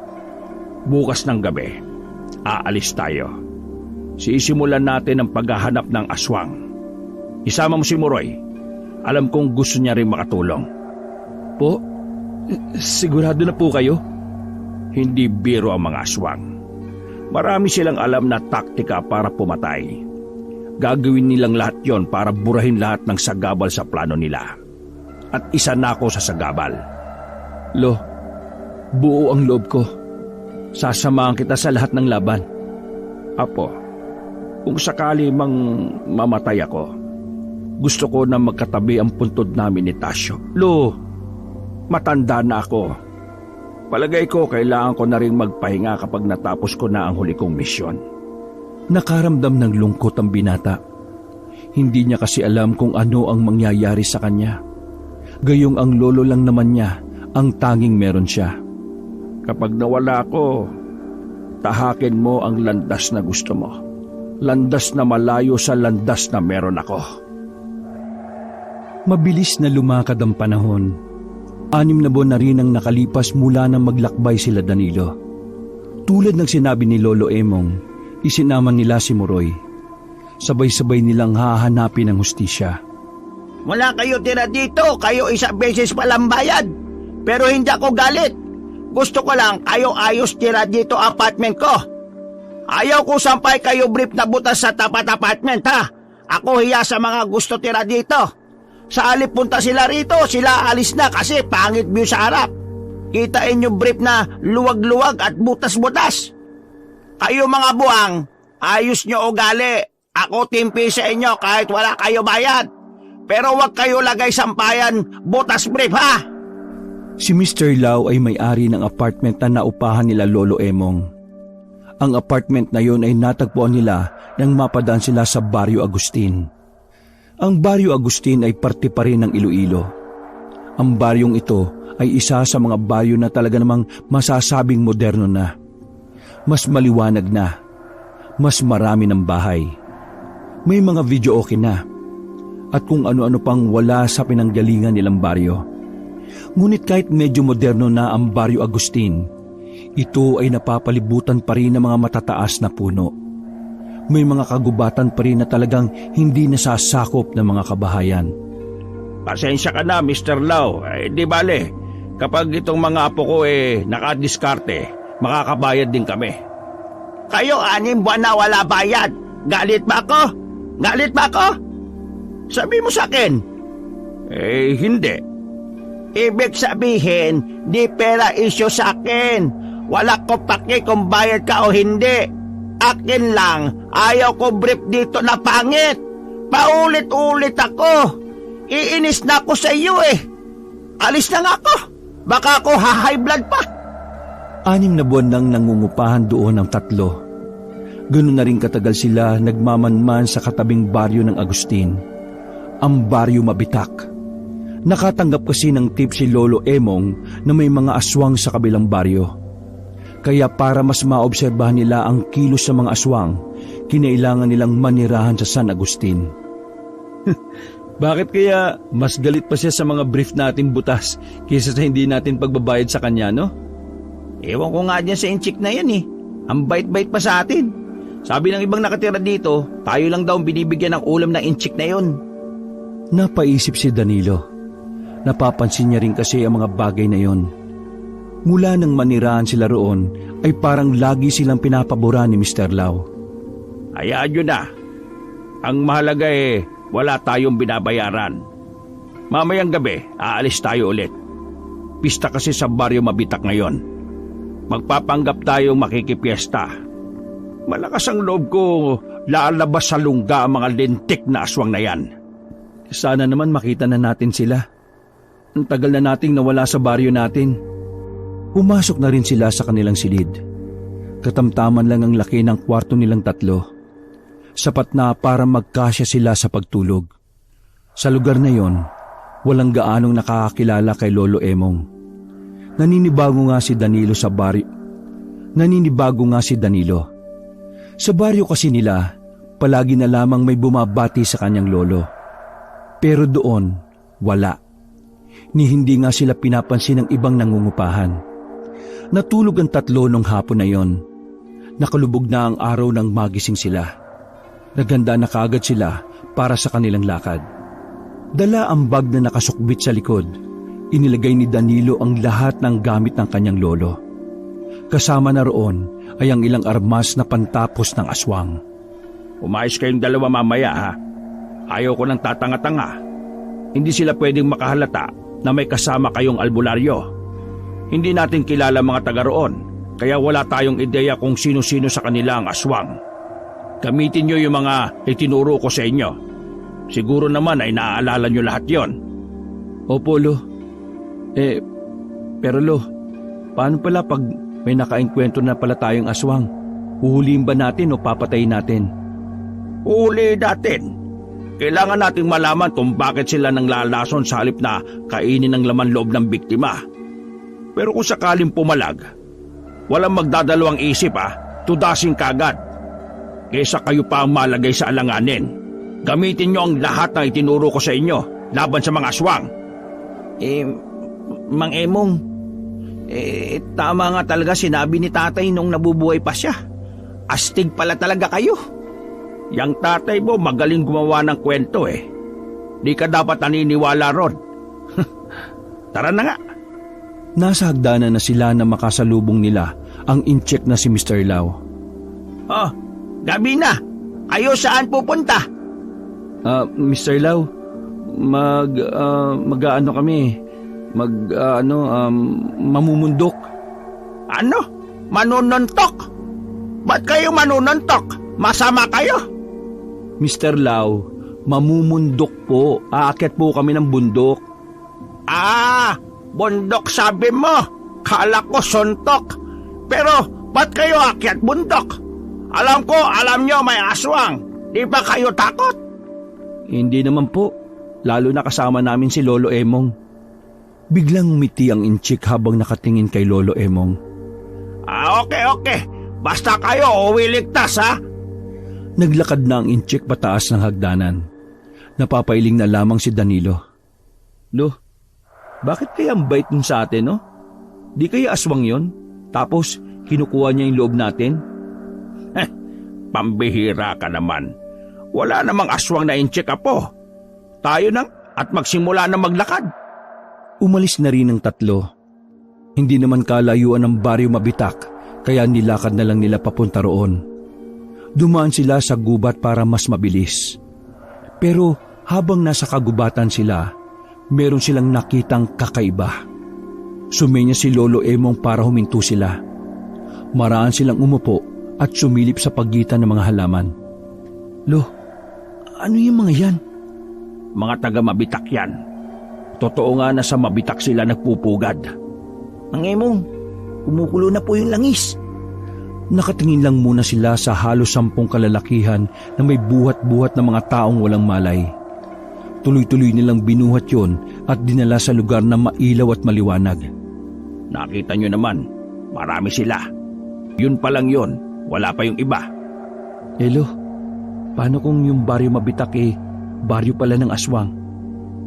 Speaker 1: Bukas ng gabi, aalis tayo. Sisimulan natin ang paghahanap ng aswang. Isama mo si Muroy. Alam kong gusto niya rin makatulong.
Speaker 2: Po? Sigurado na po kayo?
Speaker 1: Hindi biro ang mga aswang. Marami silang alam na taktika para pumatay. Gagawin nilang lahat yon para burahin lahat ng sagabal sa plano nila. At isa na ako sa sagabal.
Speaker 2: Lo, buo ang loob ko. Sasamahan kita sa lahat ng laban.
Speaker 1: Apo, kung sakali mang mamatay ako, gusto ko na magkatabi ang puntod namin ni Tasyo.
Speaker 2: Lo,
Speaker 1: Matanda na ako. Palagay ko kailangan ko na rin magpahinga kapag natapos ko na ang huli kong misyon.
Speaker 2: nakaramdam ng lungkot ang binata. Hindi niya kasi alam kung ano ang mangyayari sa kanya. Gayong ang lolo lang naman niya ang tanging meron siya.
Speaker 1: Kapag nawala ako, tahakin mo ang landas na gusto mo. Landas na malayo sa landas na meron ako.
Speaker 2: Mabilis na lumakad ang panahon. 6 na buwan na rin ang nakalipas mula nang maglakbay sila Danilo. Tulad ng sinabi ni Lolo Emong, isinama nila si Muroy. Sabay-sabay nilang hahanapin ang hustisya.
Speaker 3: Wala kayo tira dito, kayo isang beses palang bayad. Pero hindi ako galit. Gusto ko lang kayo ayos tira dito apartment ko. Ayaw ko sampay kayo brief na butas sa tapat apartment ha. Ako hiya sa mga gusto tira dito. Sa alip punta sila rito, sila alis na kasi pangit view sa harap. Kitain yung brief na luwag-luwag at butas-butas. Kayo mga buwang, ayos nyo ugali. Ako timpi sa inyo kahit wala kayo bayad. Pero wag kayo lagay sampayan butas brief ha.
Speaker 2: Si Mr. Lau ay may-ari ng apartment na naupahan nila Lolo Emong. Ang apartment na yon ay natagpuan nila nang mapadaan sila sa Barrio Agustin. Ang Barrio Agustin ay parte pa rin ng Iloilo. Ang baryong ito ay isa sa mga baryo na talaga namang masasabing moderno na. Mas maliwanag na. Mas marami ng bahay. May mga video okay na. At kung ano-ano pang wala sa pinanggalingan nilang baryo. Ngunit kahit medyo moderno na ang Barrio Agustin, ito ay napapalibutan pa rin ng mga matataas na puno. May mga kagubatan pa rin na talagang hindi nasasakop ng mga kabahayan.
Speaker 1: Pasensya ka na, Mr. Lau. Di bale, kapag itong mga apo ko nakadiskarte, makakabayad din kami.
Speaker 3: Kayo 6 buwan na wala bayad. Galit ba ako? Galit ba ako? Sabi mo sa akin.
Speaker 1: Hindi.
Speaker 3: Ibig sabihin, di pera issue sa akin. Wala ko paki kung bayad ka o hindi. Akin lang, ayaw ko brief dito na pangit. Paulit-ulit ako. Iinis na ako sa iyo eh. Alis na nga ako. Baka ako high blood pa.
Speaker 2: 6 na buwan nang nangungupahan doon ang 3. Ganun na rin katagal sila nagmamanman sa katabing baryo ng Agustin. Ang Baryo Mabitak. Nakatanggap kasi ng tip si Lolo Emong na may mga aswang sa kabilang baryo. Kaya para mas maobserbahan nila ang kilos sa mga aswang, kinailangan nilang manirahan sa San Agustin.
Speaker 4: Bakit kaya mas galit pa siya sa mga brief natin butas kaysa sa hindi natin pagbabayad sa kanya, no?
Speaker 3: Ewan ko nga dyan sa inchik na yan eh. Ang bait-bait pa sa atin. Sabi ng ibang nakatira dito, tayo lang daw binibigyan ng ulam ng inchik na yun.
Speaker 2: Napaisip si Danilo. Napapansin niya rin kasi ang mga bagay na yon. Mula nang manirahan sila roon ay parang lagi silang pinapabura ni Mr. Lau.
Speaker 1: Hayaan nyo na. Ang mahalaga wala tayong binabayaran. Mamayang gabi, aalis tayo ulit. Pista kasi sa Baryo Mabitak ngayon. Magpapanggap tayong makikipiesta. Malakas ang loob ko lalabas sa lungga ang mga lintik na aswang na yan.
Speaker 2: Sana naman makita na natin sila. Ang tagal na nating nawala sa baryo natin. Pumasok na rin sila sa kanilang silid. Katamtaman lang ang laki ng kwarto nilang tatlo. Sapat na para magkasya sila sa pagtulog. Sa lugar na yon, walang gaanong nakakakilala kay Lolo Emong. Naninibago nga si Danilo sa baryo. Sa baryo kasi nila, palagi na lamang may bumabati sa kanyang lolo. Pero doon, wala. Ni hindi nga sila pinapansin ng ibang nangungupahan. Natulog ang tatlo nung hapon na yon. Nakalubog na ang araw nang magising sila. Naganda na kaagad sila para sa kanilang lakad. Dala ang bag na nakasukbit sa likod. Inilagay ni Danilo ang lahat ng gamit ng kanyang lolo. Kasama na roon ay ang ilang armas na pantapos ng aswang.
Speaker 1: Umayos kayong dalawa mamaya ha. Ayaw ko ng tatanga-tanga. Hindi sila pwedeng makahalata na may kasama kayong albularyo. Hindi natin kilala mga taga roon, kaya wala tayong ideya kung sino-sino sa kanila ang aswang. Gamitin nyo yung mga itinuro ko sa inyo. Siguro naman ay naaalala nyo lahat yon.
Speaker 2: Opo, Lo. Pero Lo, paano pala pag may nakaengkwentro na pala tayong aswang? Huhulihin ba natin o papatayin natin?
Speaker 1: Huhulihin natin. Kailangan nating malaman kung bakit sila nang lalason sa halip na kainin ang laman loob ng biktima. Pero kung sakaling pumalag, walang magdadalawang isip tudasin kagad. Kesa kayo pa ang malagay sa alanganin. Gamitin nyo ang lahat na itinuro ko sa inyo laban sa mga aswang.
Speaker 3: Mang Emong, tama nga talaga sinabi ni tatay nung nabubuhay pa siya. Astig pala talaga kayo.
Speaker 1: Yang tatay mo magaling gumawa ng kwento Di ka dapat naniniwala ron. Tara na nga.
Speaker 2: Nasa hagdanan na sila na makasalubong nila ang incheck na si Mr. Lau.
Speaker 3: Oh, gabi na. Kayo saan pupunta?
Speaker 2: Mr. Lau, mag-ano kami, mamumundok.
Speaker 1: Ano? Manununtok? Ba't kayo manununtok? Masama kayo?
Speaker 2: Mr. Lau, mamumundok po. Aakyat po kami ng bundok.
Speaker 1: Bundok sabi mo. Kala ko suntok. Pero ba't kayo aakyat bundok? Alam nyo may aswang. Di ba kayo takot?
Speaker 2: Hindi naman po. Lalo na kasama namin si Lolo Emong. Biglang umiti ang inchik habang nakatingin kay Lolo Emong.
Speaker 1: Okay. Basta kayo uwi ligtas
Speaker 2: Naglakad na ang inchik pataas ng hagdanan. Napapailing na lamang si Danilo. Lo, bakit kaya ang bait nun sa atin, no? Di kaya aswang yon? Tapos kinukuha niya yung loob natin?
Speaker 1: Pambihira ka naman. Wala namang aswang na inchik po. Tayo nang at magsimula na maglakad.
Speaker 2: Umalis na rin ang tatlo. Hindi naman kalayuan ng Baryo Mabitak, kaya nilakad na lang nila papunta roon. Dumaan sila sa gubat para mas mabilis. Pero habang nasa kagubatan sila, meron silang nakitang kakaiba. Sumenya si Lolo Emong para huminto sila. Maraan silang umupo at sumilip sa pagitan ng mga halaman. Lo, ano yung mga yan?
Speaker 1: Mga taga Mabitak yan. Totoo nga na sa Mabitak sila nagpupugad.
Speaker 3: Mang Emong, kumukulo na po yung langis.
Speaker 2: Nakatingin lang muna sila sa halos 10 kalalakihan na may buhat-buhat na mga taong walang malay. Tuloy-tuloy nilang binuhat yon at dinala sa lugar na mailaw at maliwanag.
Speaker 1: Nakita nyo naman, marami sila. Yun pa lang yun, wala pa yung iba.
Speaker 2: Elo, paano kung yung Baryo Mabitak baryo pala ng aswang?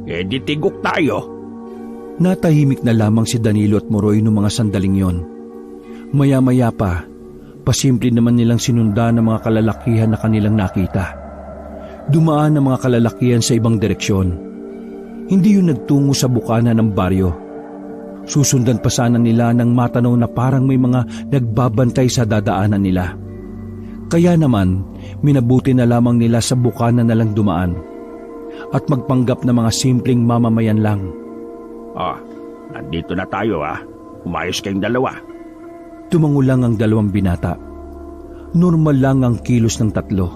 Speaker 1: Di tigok tayo.
Speaker 2: Natahimik na lamang si Danilo at Moroy noong mga sandaling yon. Maya-maya pa, pasimple naman nilang sinundan ng mga kalalakihan na kanilang nakita. Dumaan ang mga kalalakihan sa ibang direksyon. Hindi yun nagtungo sa bukana ng baryo. Susundan pa sana nila nang matanaw na parang may mga nagbabantay sa dadaanan nila. Kaya naman, minabuti na lamang nila sa bukana na lang dumaan at magpanggap na mga simpleng mamamayan lang.
Speaker 1: Nandito na tayo Umayos kayong dalawa.
Speaker 2: Tumango lang ang dalawang binata. Normal lang ang kilos ng tatlo.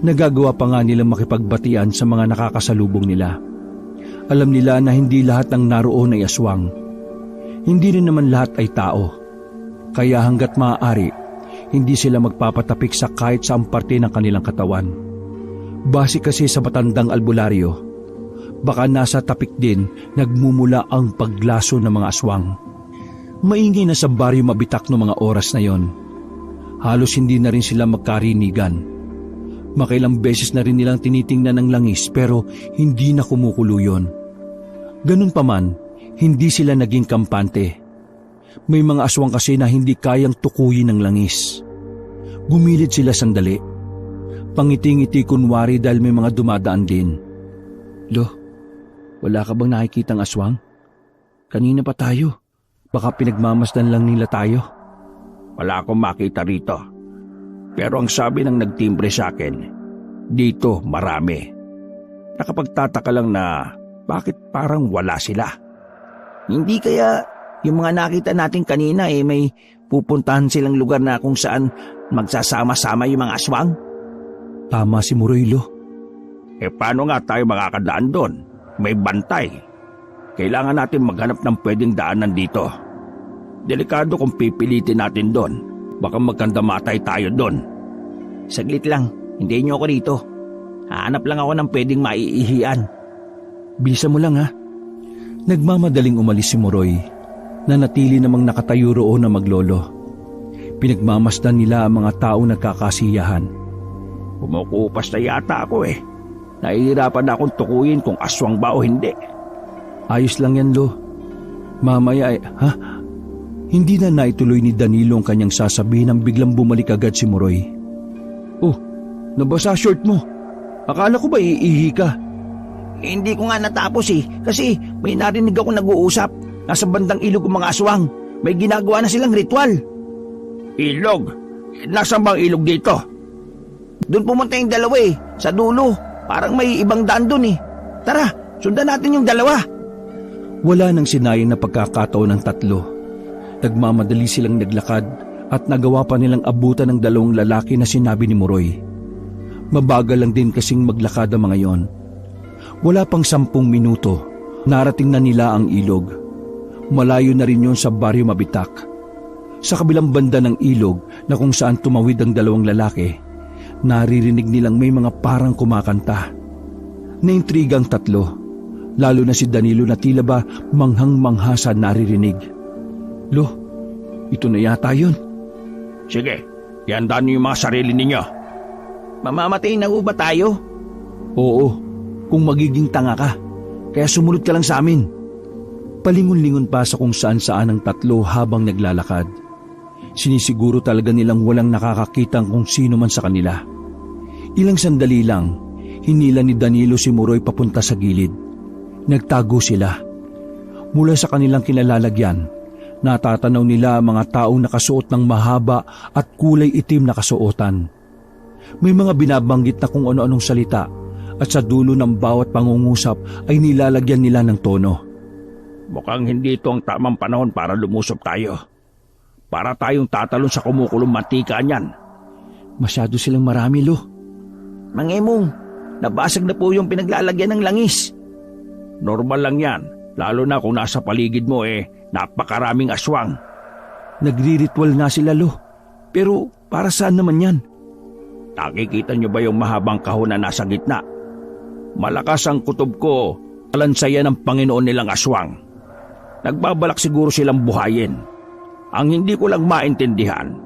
Speaker 2: Nagagawa pa nga nilang makipagbatian sa mga nakakasalubong nila. Alam nila na hindi lahat ng naroon ay aswang. Hindi rin naman lahat ay tao. Kaya hanggat maaari, hindi sila magpapatapik sa kahit saang parte ng kanilang katawan. Base kasi sa matandang albularyo, baka nasa tapik din nagmumula ang paglaso ng mga aswang. Maingay na sa baryo mabitak noong mga oras na yon. Halos hindi na rin sila magkarinigan. Makailang beses na rin nilang tinitingnan ng langis pero hindi na kumukulo yun. Ganun pa man, hindi sila naging kampante. May mga aswang kasi na hindi kayang tukuyin ng langis. Gumilid sila sandali. Pangiting-ngiti kunwari dahil may mga dumadaan din. Lo, wala ka bang nakikitang aswang? Kanina pa tayo. Baka pinagmamasdan lang nila tayo.
Speaker 1: Wala akong makita rito. Pero ang sabi ng nagtimbre sa akin, dito marami. Nakapagtataka lang na bakit parang wala sila.
Speaker 3: Hindi kaya yung mga nakita natin kanina may pupuntahan silang lugar na kung saan magsasama-sama yung mga aswang?
Speaker 2: Tama si Muroylo.
Speaker 1: Paano nga tayo makakadaan doon? May bantay. Kailangan natin maghanap ng pwedeng daanan dito. Delikado kung pipilitin natin doon. Baka magkandamatay tayo doon.
Speaker 3: Saglit lang, hintayin niyo ako dito. Hahanap lang ako ng pwedeng maiihian.
Speaker 2: Bisa mo lang Nagmamadaling umalis si Muroy, na natili namang nakatayo roon na maglolo. Pinagmamasdan nila ang mga taong nagkakasiyahan.
Speaker 1: Kumukupas na yata ako Nahihirapan na akong tukuyin kung aswang ba o hindi.
Speaker 2: Ayos lang yan, Lo. Mamaya Hindi na naituloy ni Danilo ang kanyang sasabihin nang biglang bumalik agad si Muroy. Oh, nabasa short mo. Akala ko ba iihi ka?
Speaker 3: Hindi ko nga natapos kasi may narinig ako nag-uusap. Nasa bandang ilog ng mga aswang. May ginagawa na silang ritual.
Speaker 1: Ilog? Nasaan bang ilog dito?
Speaker 3: Doon pumunta yung dalawa sa dulo. Parang may ibang daan doon Tara, sundan natin yung dalawa.
Speaker 2: Wala nang sinayang na pagkakataon ng tatlo. Nagmamadali silang naglakad at nagawa pa nilang abutan ng dalawang lalaki na sinabi ni Muroy. Mabagal lang din kasing maglakad ang mga yon. Wala pang 10 minuto, narating na nila ang ilog. Malayo na rin yon sa baryo Mabitak. Sa kabilang banda ng ilog na kung saan tumawid ang dalawang lalaki, naririnig nilang may mga parang kumakanta. Naintriga ang tatlo, lalo na si Danilo na tila ba manghang-mangha sa naririnig. Lo, ito na yata yun.
Speaker 1: Sige, iandaan niyo yung mga sarili ninyo.
Speaker 3: Mamamatay na ba tayo?
Speaker 2: Oo, kung magiging tanga ka. Kaya sumunod ka lang sa amin. Palingon-lingon pa sa kung saan-saan ang tatlo habang naglalakad. Sinisiguro talaga nilang walang nakakakitang kung sino man sa kanila. Ilang sandali lang, hinila ni Danilo si Muroy papunta sa gilid. Nagtago sila. Mula sa kanilang kinalalagyan, natatanaw nila ang mga taong nakasuot ng mahaba at kulay itim na kasuotan. May mga binabanggit na kung ano-anong salita at sa dulo ng bawat pangungusap ay nilalagyan nila ng tono.
Speaker 1: Mukhang hindi ito ang tamang panahon para lumusop tayo. Para tayong tatalon sa kumukulong mantika niyan.
Speaker 2: Masyado silang marami, Lo.
Speaker 3: Mang Emong, nabasag na po yung pinaglalagyan ng langis.
Speaker 1: Normal lang yan, lalo na kung nasa paligid mo napakaraming aswang.
Speaker 2: Nagri-ritual nga sila, Lo. Pero para saan naman yan?
Speaker 1: Nakikita niyo ba yung mahabang kahon na nasa gitna? Malakas ang kutob ko, alansaya ng Panginoon nilang aswang. Nagbabalak siguro silang buhayin. Ang hindi ko lang maintindihan,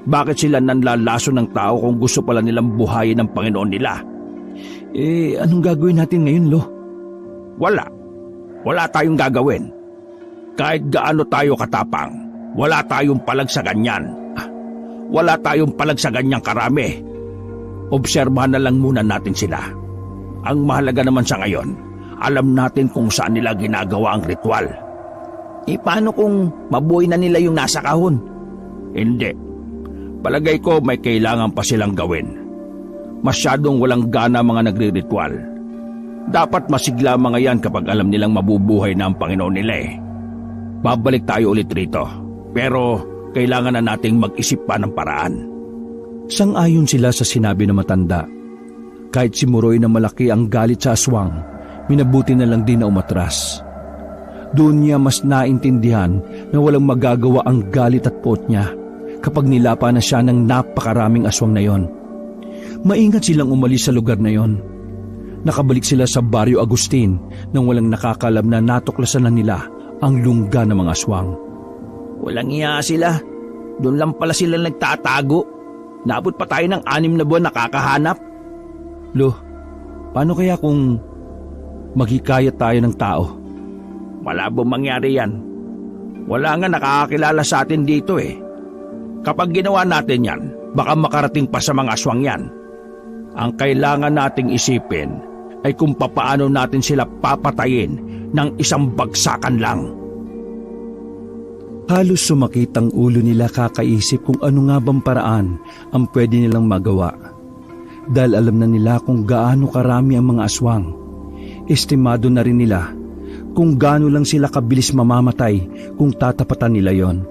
Speaker 1: bakit sila nanlalaso ng tao kung gusto pala nilang buhayin ng Panginoon nila?
Speaker 2: Anong gagawin natin ngayon, Lo?
Speaker 1: Wala tayong gagawin. Kahit gaano tayo katapang, wala tayong palag sa ganyan. Wala tayong palag sa ganyang karami. Obserbahan na lang muna natin sila. Ang mahalaga naman sa ngayon alam natin kung saan nila ginagawa ang ritual.
Speaker 3: Paano kung mabuhay na nila yung nasa kahon?
Speaker 1: Hindi. Palagay ko may kailangan pa silang gawin. Masyadong walang gana mga nagre-ritual. Dapat masigla mga yan kapag alam nilang mabubuhay na ang Panginoon nila eh. Babalik tayo ulit rito. Pero kailangan na nating mag-isip pa ng paraan.
Speaker 2: Sang-ayon sila sa sinabi ng matanda. Kahit si Muroy na malaki ang galit sa aswang, minabuti na lang din na umatras. Doon niya mas naintindihan na walang magagawa ang galit at pot niya kapag nilapa na siya ng napakaraming aswang na yon. Maingat silang umalis sa lugar na yon. Nakabalik sila sa Barrio Agustin nang walang nakakalam na natuklasan na nila ang lungga ng mga aswang.
Speaker 3: Walang iya sila. Doon lang pala sila nagtatago. Naabot pa tayo ng 6 na buwan nakakahanap.
Speaker 2: Lo, paano kaya kung maghikayat tayo ng tao?
Speaker 1: Malabo mangyari yan. Wala nga nakakakilala sa atin dito eh. Kapag ginawa natin yan, baka makarating pa sa mga aswang yan. Ang kailangan nating isipin ay kung papaano natin sila papatayin ng isang bagsakan lang.
Speaker 2: Halos sumakit ang ulo nila kakaisip kung ano nga bang paraan ang pwede nilang magawa. Dahil alam na nila kung gaano karami ang mga aswang. Estimado na rin nila kung gaano lang sila kabilis mamamatay kung tatapatan nila yon.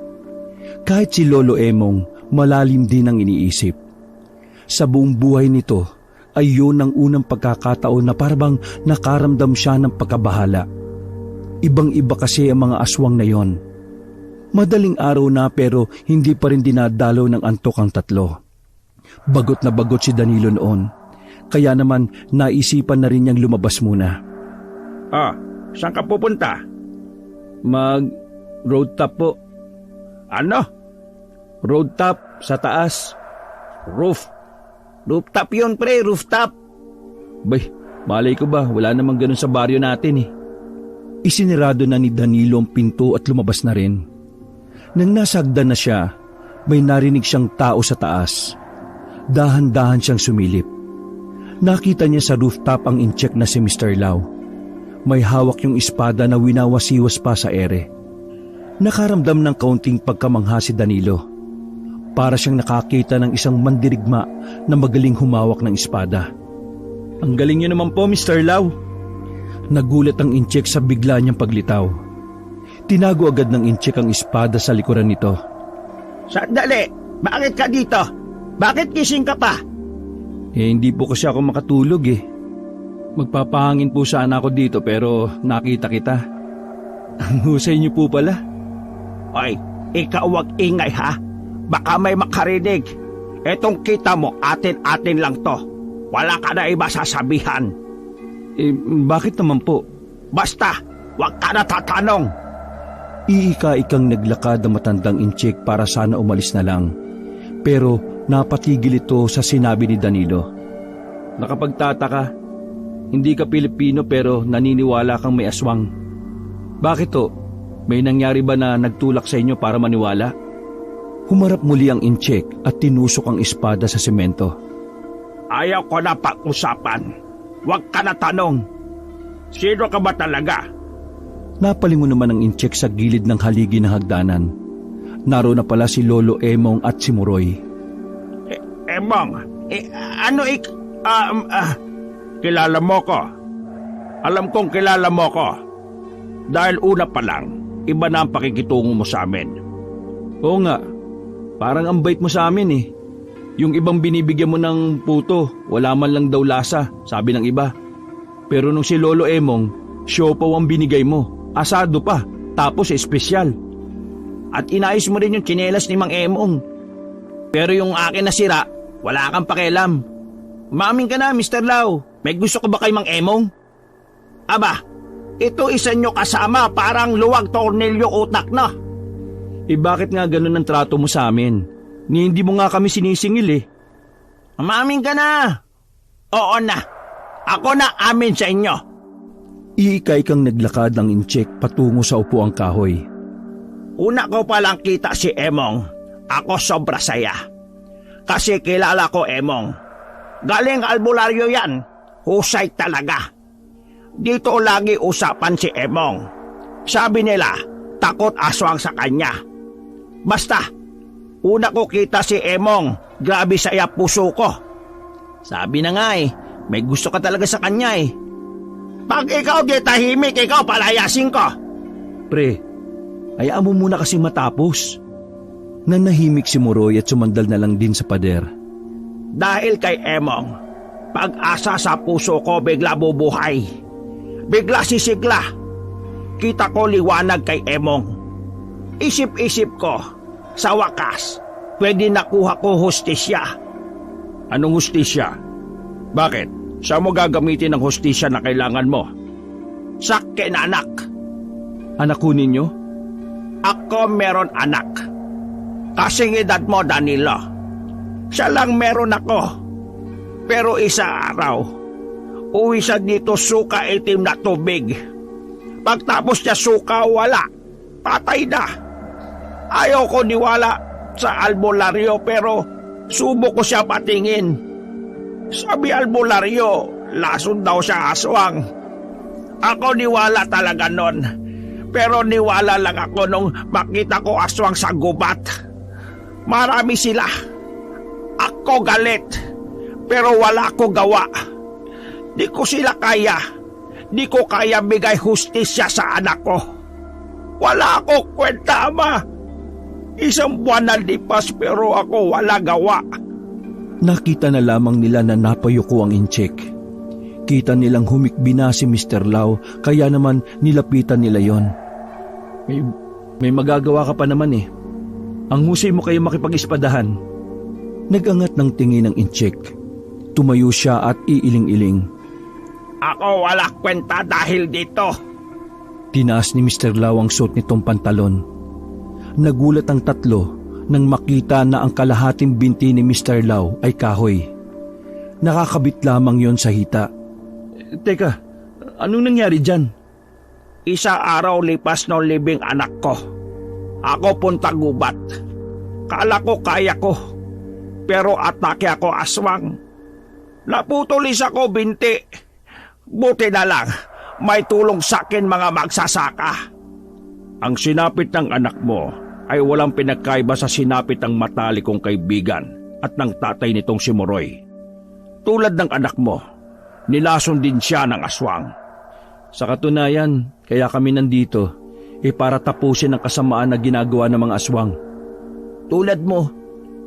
Speaker 2: Kahit si Lolo Emong malalim din ang iniisip. Sa buong buhay nito ay yun ang unang pagkakataon na parang nakaramdam siya ng pagkabahala. Ibang-iba kasi ang mga aswang na yon. Madaling araw na pero hindi pa rin dinadalaw ng antok ang tatlo. Bagot na bagot si Danilo noon. Kaya naman naisipan na rin niyang lumabas muna.
Speaker 1: Saan ka pupunta?
Speaker 2: Mag-road top po.
Speaker 1: Ano?
Speaker 2: Road top sa taas.
Speaker 3: Rooftop yun pre, rooftop.
Speaker 2: Bay, malay ko ba, wala namang ganun sa baryo natin eh. Isinirado na ni Danilo ang pinto at lumabas na rin. Nang nasa hagdan na siya, may narinig siyang tao sa taas. Dahan-dahan siyang sumilip. Nakita niya sa rooftop ang incheck na si Mr. Lau. May hawak yung espada na winawasiwas pa sa ere. Nakaramdam ng kaunting pagkamangha si Danilo. Para siyang nakakita ng isang mandirigma na magaling humawak ng espada.
Speaker 4: Ang galing niyo naman po, Mr. Lau.
Speaker 2: Nagulat ang incheck sa bigla niyang paglitaw. Tinago agad ng incheck ang espada sa likuran nito.
Speaker 3: Sandali! Bakit ka dito? Bakit gising ka pa?
Speaker 2: Hindi po kasi ako makatulog eh.
Speaker 4: Magpapahangin po sana ako dito pero nakita kita. Ang husay niyo po pala.
Speaker 1: Oy, ikaw wag ingay ha. Baka may makarinig. Etong kita mo, atin-atin lang to. Wala ka na iba sasabihan.
Speaker 2: Bakit naman po?
Speaker 1: Basta, wag ka na tatanong.
Speaker 2: Iika-ikang naglakad ang matandang incheck para sana umalis na lang. Pero napatigil ito sa sinabi ni Danilo.
Speaker 4: Nakapagtataka, hindi ka Pilipino pero naniniwala kang may aswang. Bakit to? May nangyari ba na nagtulak sa inyo para maniwala?
Speaker 2: Humarap muli ang incheck at tinusok ang espada sa semento.
Speaker 1: Ayaw ko na pag-usapan. Huwag ka na tanong. Sino ka ba talaga?
Speaker 2: Napalingon naman ang incheck sa gilid ng haligi ng hagdanan. Naroon na pala si Lolo Emong at si Muroy.
Speaker 1: Emong, kilala mo ko. Alam kong kilala mo ko. Dahil una pa lang, iba na ang pakikitungo mo sa amin.
Speaker 4: Oo nga, parang ang bait mo sa amin eh. Yung ibang binibigyan mo ng puto, wala man lang daw lasa, sabi ng iba. Pero nung si Lolo Emong, siopaw ang binigay mo. Asado pa, tapos espesyal.
Speaker 3: At inayos mo rin yung tsinelas ni Mang Emong. Pero yung akin na sira, wala kang pakialam. Umamin ka na, Mr. Lau. May gusto ka ba kay Mang Emong? Aba, ito isa nyo kasama, parang luwag tornilyo utak na.
Speaker 4: Bakit nga ganun ang trato mo sa amin? Ni hindi mo nga kami sinisingil eh.
Speaker 3: Umamin ka na. Oo na, ako na amin sa inyo.
Speaker 2: Iika-ikang naglakad ang incheck patungo sa upuang kahoy.
Speaker 1: Una ko palang kita si Emong, ako sobra saya. Kasi kilala ko Emong. Galing albularyo yan, husay talaga. dito lagi usapan si Emong. Sabi nila, takot aswang sa kanya. Basta, una ko kita si Emong, grabe saya puso ko.
Speaker 3: Sabi na nga may gusto ka talaga sa kanya
Speaker 1: Pag ikaw di tahimik, ikaw palayasin ko.
Speaker 2: Pre, hayaan mo muna kasi matapos. Nanahimik si Moroy at sumandal na lang din sa pader.
Speaker 1: Dahil kay Emong, pag-asa sa puso ko bigla bubuhay. Bigla sisigla. Kita ko liwanag kay Emong. Isip-isip ko, sa wakas, pwede nakuha ko hustisya.
Speaker 4: Anong hustisya? Bakit? Saan mo gagamitin ang hustisya na kailangan mo?
Speaker 1: Sa kinanak.
Speaker 2: Anak ko ninyo?
Speaker 1: Ako meron anak. Kasing edad mo, Danilo. Siya lang meron ako. Pero isa araw, uwi siya dito suka itim na tubig. Pagtapos niya suka, wala. Patay na. Ayaw ko niwala sa albularyo pero subo ko siya patingin. Sabi albularyo, lason daw siya aswang. Ako niwala talaga nun. Pero niwala lang ako nung makita ko aswang sa gubat. Marami sila. Ako galit. Pero wala ko gawa. Di ko sila kaya. Di ko kaya bigay hustisya sa anak ko. Wala ako kwenta, Ama. Isang buwan na lipas pero ako wala gawa.
Speaker 2: Nakita na lamang nila na napayuko ang incheck. Kita nilang humikbi na si Mr. Lau, kaya naman nilapitan nila yon.
Speaker 4: May magagawa ka pa naman Ang husay mo kayo makipag-ispadahan.
Speaker 2: Nagangat ng tingin ng incheck. Tumayo siya at iiling-iling.
Speaker 1: Ako wala kwenta dahil dito.
Speaker 2: Tinaas ni Mr. Lau ang suot nitong pantalon. Nagulat ang tatlo nang makita na ang kalahating binti ni Mr. Lau ay kahoy. Nakakabit lamang yon sa hita.
Speaker 4: Teka, anong nangyari dyan?
Speaker 1: Isa araw lipas ng libing anak ko. Ako punta gubat. Kala ko kaya ko. Pero atake ako aswang. Naputulis ako binti. Buti na lang, may tulong sa akin mga magsasaka.
Speaker 4: Ang sinapit ng anak mo ay walang pinagkaiba sa sinapit ng matalik kong kaibigan at ng tatay nitong si Moroy. Tulad ng anak mo, nilason din siya ng aswang. Sa katunayan, kaya kami nandito, para tapusin ang kasamaan na ginagawa ng mga aswang.
Speaker 3: Tulad mo,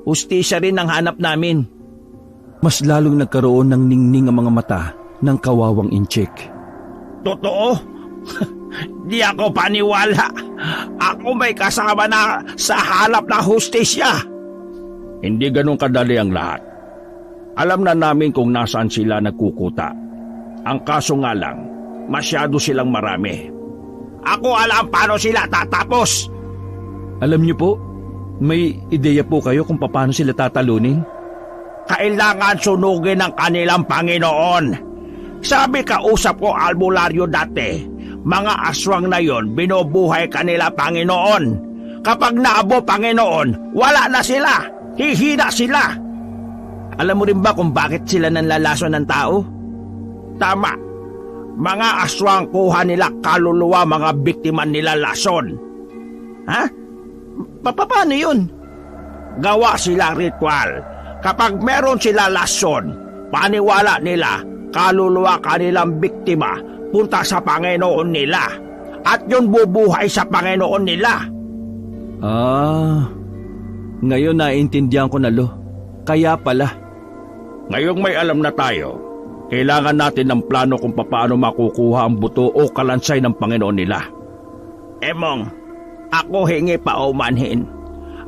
Speaker 3: hustisya rin ang hanap namin.
Speaker 2: Mas lalong nagkaroon ng ningning ang mga mata ng kawawang incheck.
Speaker 1: Totoo? Di ako paniwala. Ako may kasama na sa hanap na hustisya.
Speaker 4: Hindi ganun kadali ang lahat. Alam na namin kung nasaan sila nagkukuta. Ang kaso nga lang, masyado silang marami.
Speaker 1: Ako alam paano sila tatapos.
Speaker 2: Alam niyo po, may ideya po kayo kung paano sila tatalunin?
Speaker 1: Kailangan sunugin ng kanilang Panginoon. Sabi kausap ko albularyo dati, mga aswang na yon binubuhay kanila Panginoon. Kapag naabo Panginoon, wala na sila. Hihina sila.
Speaker 3: Alam mo rin ba kung bakit sila nanlalason ng tao?
Speaker 1: Tama. Mga aswang kuha nila kaluluwa mga biktima nila lason.
Speaker 3: Ha? Paano yun?
Speaker 1: Gawa sila ritual. Kapag meron sila lason, paniwala nila kaluluwa kanilang biktima punta sa Panginoon nila. At yun bubuhay sa Panginoon nila.
Speaker 2: Ngayon naiintindihan ko na lo. Kaya pala.
Speaker 4: Ngayong may alam na tayo, kailangan natin ng plano kung paano makukuha ang buto o kalansay ng Panginoon nila.
Speaker 1: Emong, ako hingi paumanhin.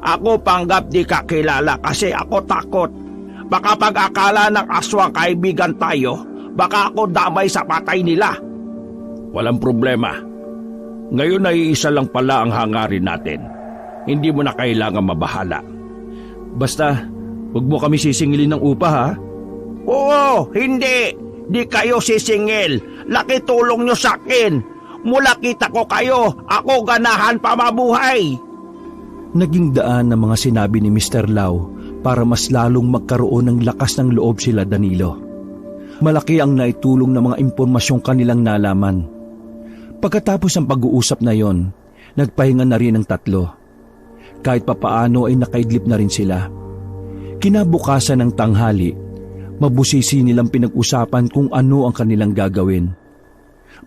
Speaker 1: Ako panggap di kakilala kasi ako takot. Baka pag-akala ng aswang kaibigan tayo, baka ako damay sa patay nila.
Speaker 4: Walang problema. Ngayon ay isa lang pala ang hangarin natin. Hindi mo na kailangan mabahala.
Speaker 2: Basta, huwag mo kami sisingilin ng upa ha?
Speaker 1: Oo, hindi. Di kayo sisingil. Laki tulong nyo sa akin. Mula kita ko kayo, ako ganahan pa mabuhay.
Speaker 2: Naging daan ng mga sinabi ni Mr. Lau para mas lalong magkaroon ng lakas ng loob sila Danilo. Malaki ang naitulong ng mga impormasyong kanilang nalaman. Pagkatapos ng pag-uusap na yon, nagpahinga na rin ang tatlo. Kahit papaano ay nakaidlip na rin sila. Kinabukasan ng tanghali, mabusisi nilang pinag-usapan kung ano ang kanilang gagawin.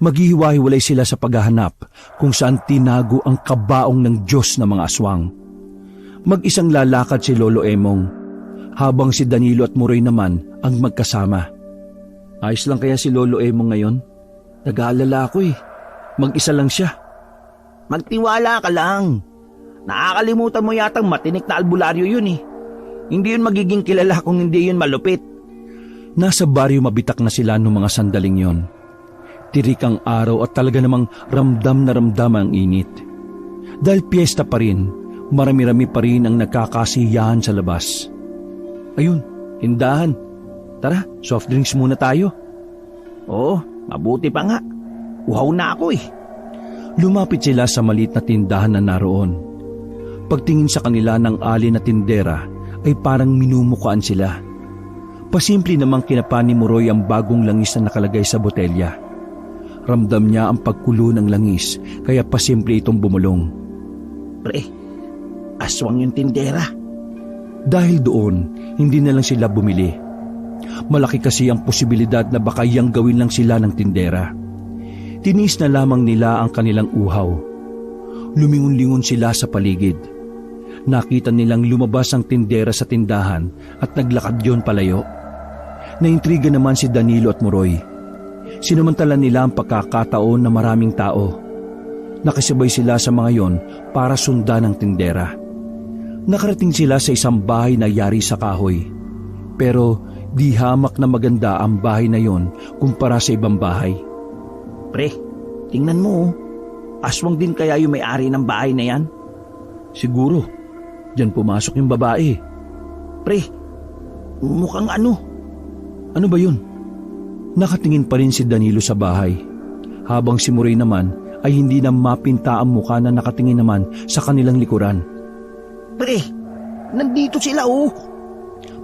Speaker 2: Maghihiwa-hiwalay sila sa paghahanap kung saan tinago ang kabaong ng Diyos na mga aswang. Mag-isang lalakad si Lolo Emong, habang si Danilo at Muroy naman ang magkasama. Ayos lang kaya si Lolo Emong ngayon? Nag-aalala ako eh. Mag-isa lang siya.
Speaker 3: Magtiwala ka lang. Nakakalimutan mo yatang matinik na albularyo yun eh. Hindi yun magiging kilala kung hindi yun malupit.
Speaker 2: Nasa baryo mabitak na sila noong mga sandaling yon. Tirik ang araw at talaga namang ramdam na ramdam ang init. Dahil piyesta pa rin, marami-rami pa rin ang nagkakasiyahan sa labas. Ayun, tindahan. Tara, soft drinks muna tayo.
Speaker 3: Oo, mabuti pa nga. Uhaw na ako eh.
Speaker 2: Lumapit sila sa maliit na tindahan na naroon. Pagtingin sa kanila ng alin na tindera ay parang minumukaan sila. Pasimple namang kinapa ni Muroy ang bagong langis na nakalagay sa botelya. Ramdam niya ang pagkulo ng langis kaya pasimple itong bumulong.
Speaker 3: Pre, aswang yung tindera.
Speaker 2: Dahil doon, hindi na lang sila bumili. Malaki kasi ang posibilidad na baka yang gawin lang sila ng tindera. Tinis na lamang nila ang kanilang uhaw. Lumingon-lingon sila sa paligid. Nakita nilang lumabas ang tindera sa tindahan at naglakad yon palayo. Naintriga naman si Danilo at Muroy. Sinamantala nila ang pagkakataon na maraming tao. Nakisabay sila sa mga yon para sundan ang tindera. Nakarating sila sa isang bahay na yari sa kahoy. Pero di hamak na maganda ang bahay na yon kumpara sa ibang bahay.
Speaker 3: Pre, tingnan mo oh. Aswang din kaya yung may-ari ng bahay na yan?
Speaker 2: Siguro, diyan pumasok yung babae.
Speaker 3: Pre, mukhang ano?
Speaker 2: Ano ba yun? Nakatingin pa rin si Danilo sa bahay, habang si Muroy naman ay hindi na mapinta ang mukha na nakatingin naman sa kanilang likuran.
Speaker 3: Pre, nandito sila oh.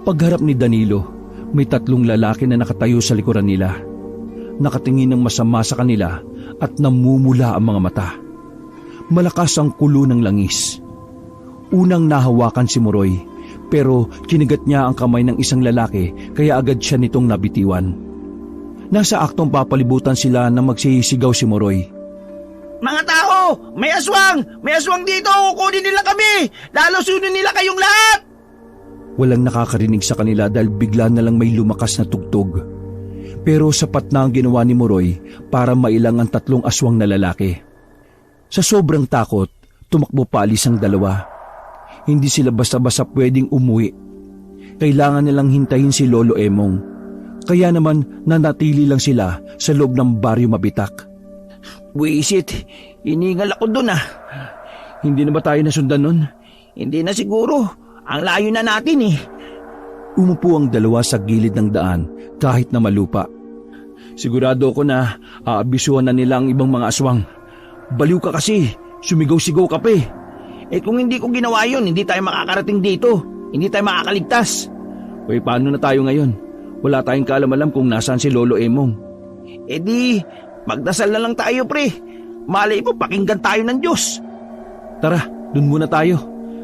Speaker 2: Pagharap ni Danilo, may 3 lalaki na nakatayo sa likuran nila. Nakatingin ng masama sa kanila at namumula ang mga mata. Malakas ang kulo ng langis. Unang nahawakan si Muroy, pero kinigat niya ang kamay ng isang lalaki kaya agad siya nitong nabitiwan. Nasa aktong papalibutan sila na magsisigaw si Muroy.
Speaker 3: Mga tao, may aswang! May aswang dito! Kukunin nila kami! Lalosunin nila kayong lahat!
Speaker 2: Walang nakakarinig sa kanila dahil bigla na lang may lumakas na tugtog. Pero sapat na ang ginawa ni Muroy para mailang ang 3 aswang na lalaki. Sa sobrang takot, tumakbo paalis ang 2. Hindi sila basta-basta pwedeng umuwi. Kailangan nilang hintayin si Lolo Emong. Kaya naman nanatili lang sila sa loob ng baryo mabitak.
Speaker 3: Buisit, iningal ako dun ah.
Speaker 2: Hindi na ba tayo nasundan nun?
Speaker 3: Hindi na siguro. Ang layo na natin eh.
Speaker 2: Umupo ang 2 sa gilid ng daan kahit na malupa. Sigurado ko na aabisuhan na nila ang ibang mga aswang. Baliw ka kasi, sumigaw-sigaw ka pa eh.
Speaker 3: Eh kung hindi ko ginawa yun, hindi tayo makakarating dito. Hindi tayo makakaligtas.
Speaker 2: Uy, paano na tayo ngayon? Wala tayong kaalam-alam kung nasaan si Lolo Emong.
Speaker 3: Eh di, magdasal na lang tayo pre. Malay mo, pakinggan tayo ng Diyos.
Speaker 2: Tara, dun muna tayo.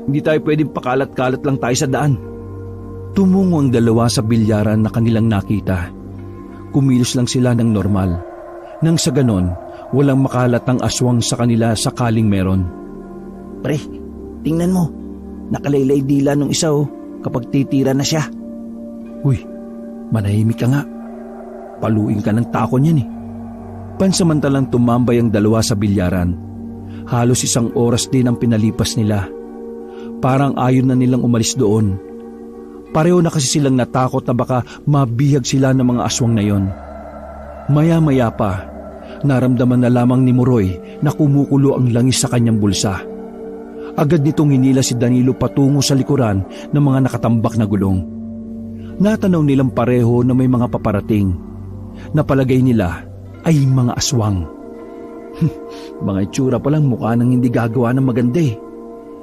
Speaker 2: Hindi tayo pwedeng pakalat-kalat lang tayo sa daan. Tumungo ang 2 sa bilyaran na kanilang nakita. Kumilos lang sila ng normal. Nang sa ganon, walang makahalatang aswang sa kanila sakaling meron.
Speaker 3: Pre, tingnan mo. Nakalaylay dila nung isa oh, kapag titira na siya.
Speaker 2: Uy, manahimik ka nga. Paluin ka ng takon yan eh. Pansamantalang tumambay ang 2 sa bilyaran. Halos 1 oras din ang pinalipas nila. Parang ayaw na nilang umalis doon. Pareho na kasi silang natakot na baka mabihag sila ng mga aswang na yon. Maya-maya pa, naramdaman na lamang ni Muroy na kumukulo ang langis sa kanyang bulsa. Agad nitong hinila si Danilo patungo sa likuran ng mga nakatambak na gulong. Natanaw nilang pareho na may mga paparating. Napalagay nila ay mga aswang. Mga itsura palang mukha nang hindi gagawa ng maganda eh.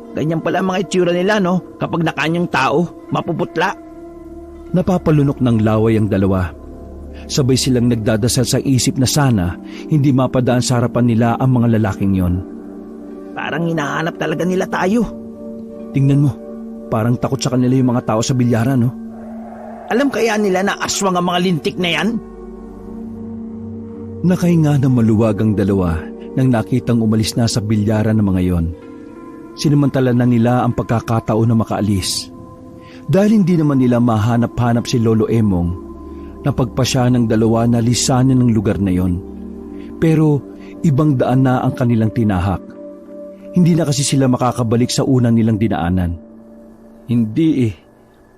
Speaker 3: Ganyan pala ang mga itsura nila no, kapag nakanyang tao, mapuputla.
Speaker 2: Napapalunok ng laway ang 2. Sabay silang nagdadasal sa isip na sana hindi mapadaan sa harapan nila ang mga lalaking yon.
Speaker 3: Parang hinahanap talaga nila tayo.
Speaker 2: Tingnan mo, parang takot sa kanila yung mga tao sa bilyaran, no?
Speaker 3: Alam kaya nila na aswang ang mga lintik na yan?
Speaker 2: Nakahinga ng maluwag ang dalawa nang nakitang umalis na sa bilyaran ng mga yon. Sinamantala na nila ang pagkakataon na makaalis. Dahil hindi naman nila mahanap-hanap si Lolo Emong, napagpasya ng dalawa na lisanin ng lugar na yon. Pero ibang daan na ang kanilang tinahak. Hindi na kasi sila makakabalik sa unang nilang dinaanan. Hindi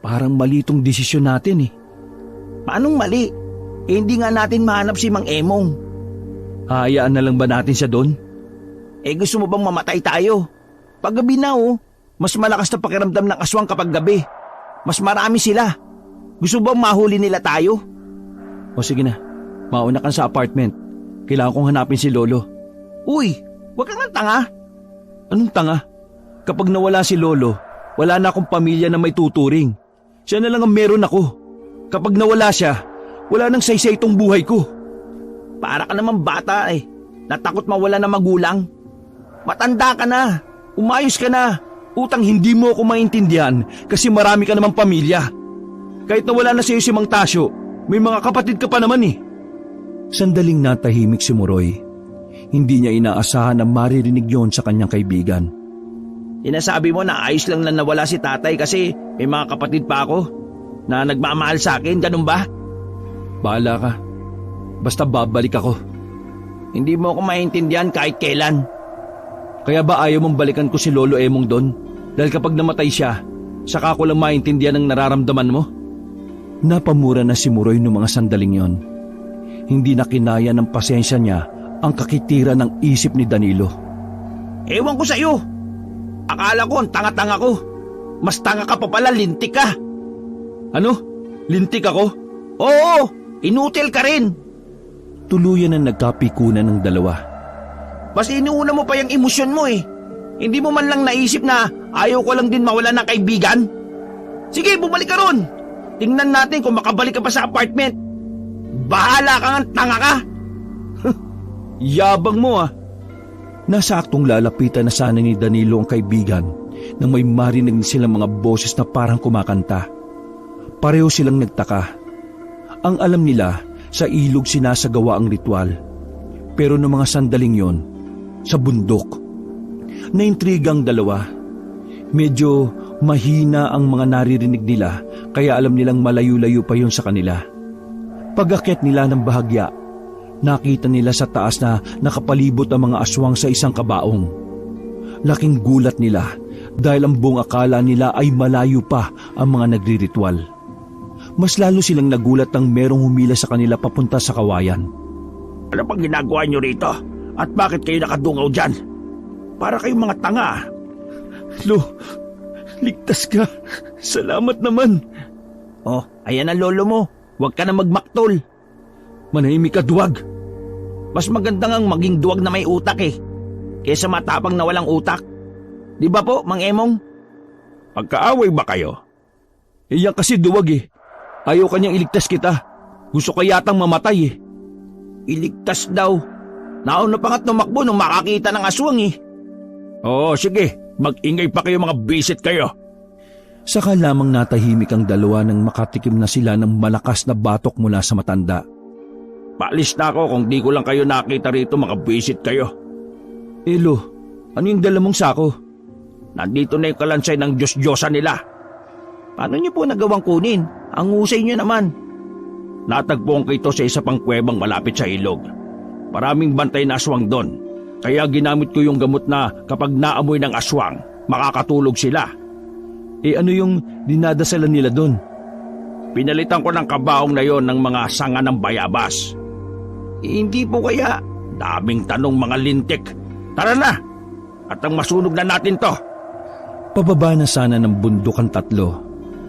Speaker 2: parang mali itong desisyon natin eh.
Speaker 3: Paanong mali? Hindi nga natin mahanap si Mang Emong.
Speaker 2: Hayaan na lang ba natin siya doon?
Speaker 3: Gusto mo bang mamatay tayo? Pag gabi na mas malakas na pakiramdam ng aswang kapag gabi. Mas marami sila. Gusto bang mahuli nila tayo?
Speaker 2: O sige na, mauna ka sa apartment. Kailangan kong hanapin si Lolo.
Speaker 3: Uy, wag kang tanga.
Speaker 2: Anong tanga? Kapag nawala si Lolo, wala na akong pamilya na may tuturing. Siya na lang ang meron ako. Kapag nawala siya, wala nang saysay itong buhay ko.
Speaker 3: Para ka naman bata natakot mawala ng magulang. Matanda ka na. Umayos ka na.
Speaker 2: Utang hindi mo ako maintindihan kasi marami ka namang pamilya. Kahit nawala na sa iyo si Mang Tasyo, may mga kapatid ka pa naman eh. Sandaling natahimik si Muroy. Hindi niya inaasahan na maririnig yon sa kanyang kaibigan.
Speaker 3: Sinasabi mo na ayos lang na nawala si tatay kasi may mga kapatid pa ako na nagmamahal sa akin, ganun ba?
Speaker 2: Bahala ka. Basta babalik ako.
Speaker 3: Hindi mo ako maintindihan kahit kailan.
Speaker 2: Kaya ba ayaw mong balikan ko si Lolo Emong doon? Dahil kapag namatay siya, saka ko lang maintindihan ang nararamdaman mo? Napamura na si Muroy noong mga sandaling yon. Hindi na kinaya ng pasensya niya ang kakitira ng isip ni Danilo.
Speaker 3: Ewan ko sa'yo. Akala ko ang tanga-tanga ko. Mas tanga ka pa pala, lintik ka.
Speaker 2: Ano? Lintik ako?
Speaker 3: Oo, inutil ka rin.
Speaker 2: Tuluyan na nagkapikunan ng dalawa.
Speaker 3: Mas inuuna mo pa yung emosyon mo Hindi mo man lang naisip na ayaw ko lang din mawala ng kaibigan. Sige, bumalik ka ron. Tingnan natin kung makabalik ka pa sa apartment. Bahala ka nga, tanga ka.
Speaker 2: Yabang mo Nasaktong lalapitan na sana ni Danilo ang kaibigan nang may marinig silang mga boses na parang kumakanta. Pareho silang nagtaka. Ang alam nila, sa ilog sinasagawa ang ritual. Pero noong mga sandaling yon, sa bundok. Naintrigang dalawa. Medyo mahina ang mga naririnig nila kaya alam nilang malayo-layo pa yon sa kanila. Pag-akyat nila ng bahagya, nakita nila sa taas na nakapalibot ang mga aswang sa isang kabaong. Laking gulat nila dahil ang buong akala nila ay malayo pa ang mga nagriritual. Mas lalo silang nagulat nang merong humila sa kanila papunta sa kawayan.
Speaker 1: Ano pang ginagawa nyo rito? At bakit kayo nakadungaw dyan? Para kayong mga tanga.
Speaker 2: Ligtas ka. Salamat naman.
Speaker 3: Oh, ayan ang lolo mo. Huwag ka na magmaktol.
Speaker 2: Manahimik ka, duwag.
Speaker 3: Mas maganda ngang maging duwag na may utak kaysa matapang na walang utak. Di ba po, Mang Emong?
Speaker 1: Pagkaaway ba kayo?
Speaker 2: Iyan kasi duwag Ayaw kanyang iligtas kita. Gusto ka yatang mamatay
Speaker 3: Iligtas daw. Nauna pa nga't tumakbo nung makakita ng aswang
Speaker 1: Oo, sige. Mag-ingay pa kayo mga bisit kayo.
Speaker 2: Saka lamang natahimik ang dalawa nang makatikim na sila ng malakas na batok mula sa matanda.
Speaker 1: Paalis na ako kung di ko lang kayo nakita rito, makabisit kayo.
Speaker 2: Elo, ano yung dala mong sako?
Speaker 1: Nandito na yung kalansay ng Diyos-Diyosa nila.
Speaker 3: Paano niyo po nagawang kunin? Ang husay niyo naman.
Speaker 1: Natagpuan ko ito sa isa pang kuwebang malapit sa ilog. Maraming bantay na aswang doon. Kaya ginamit ko yung gamot na kapag naamoy ng aswang, makakatulog sila.
Speaker 2: Ano yung dinadasalan nila doon?
Speaker 1: Pinalitan ko ng kabaong na yon ng mga sanga ng bayabas.
Speaker 3: Hindi po kaya.
Speaker 1: Daming tanong mga lintik. Tara na! At ang masunog na natin to.
Speaker 2: Pababa na sana ng bundok ang tatlo.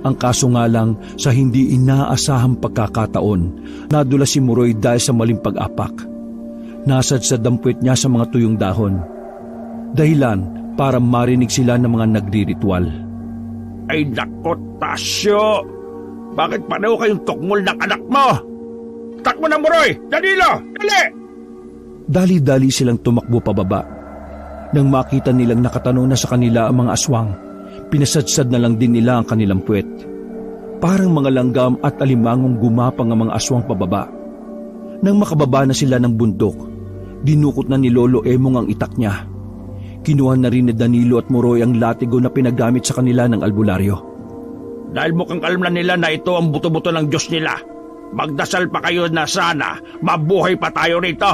Speaker 2: Ang kaso nga lang sa hindi inaasahang pagkakataon, nadula si Muroy dahil sa maling pag-apak. Nasad sa dampwet niya sa mga tuyong dahon. Dahilan para marinig sila ng mga nagriritual.
Speaker 1: Ay nako, Tasyo! Bakit pareho kayong tukmol ng anak mo? Takbo na, Muroy! Danilo! Dali!
Speaker 2: Dali-dali silang tumakbo pababa. Nang makita nilang nakatanong na sa kanila ang mga aswang, pinasadsad na lang din nila ang kanilang puwet. Parang mga langgam at alimangong gumapang ang mga aswang pababa. Nang makababa na sila ng bundok, dinukot na ni Lolo Emong ang itak niya. Kinuha na rin ni Danilo at Muroy ang latigo na pinagamit sa kanila ng albularyo.
Speaker 1: Dahil mukhang alam na nila na ito ang buto-buto ng Diyos nila, magdasal pa kayo na sana mabuhay pa tayo rito.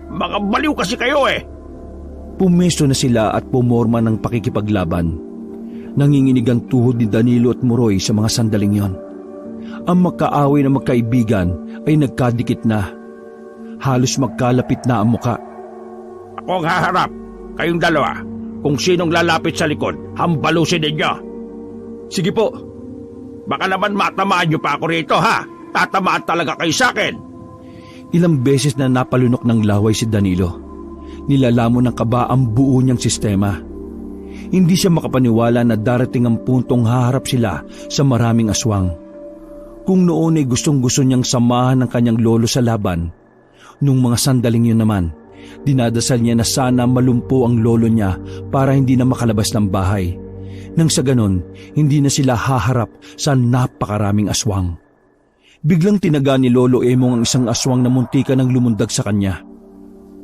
Speaker 1: Mga baliw kasi kayo eh.
Speaker 2: Pumesto na sila at pumorma ng pakikipaglaban. Nanginginig ang tuhod ni Danilo at Muroy sa mga sandaling yon. Ang magkaaway na magkaibigan ay nagkadikit na. Halos magkalapit na ang muka.
Speaker 1: Ako ang haharap, kayong dalawa. Kung sinong lalapit sa likod, hambalusin ninyo.
Speaker 4: Sige po.
Speaker 1: Baka naman matamaan nyo pa ako rito ha. Tatamaan talaga kayo sa akin.
Speaker 2: Ilang beses na napalunok ng laway si Danilo. Nilalamon ng kaba ang buo niyang sistema. Hindi siya makapaniwala na darating ang puntong haharap sila sa maraming aswang. Kung noon ay gustong-gusto niyang samahan ng kanyang lolo sa laban, nung mga sandaling yun naman, dinadasal niya na sana malumpo ang lolo niya para hindi na makalabas ng bahay. Nang sa ganon, hindi na sila haharap sa napakaraming aswang. Biglang tinaga ni Lolo Emong ang isang aswang na muntika ng lumundag sa kanya.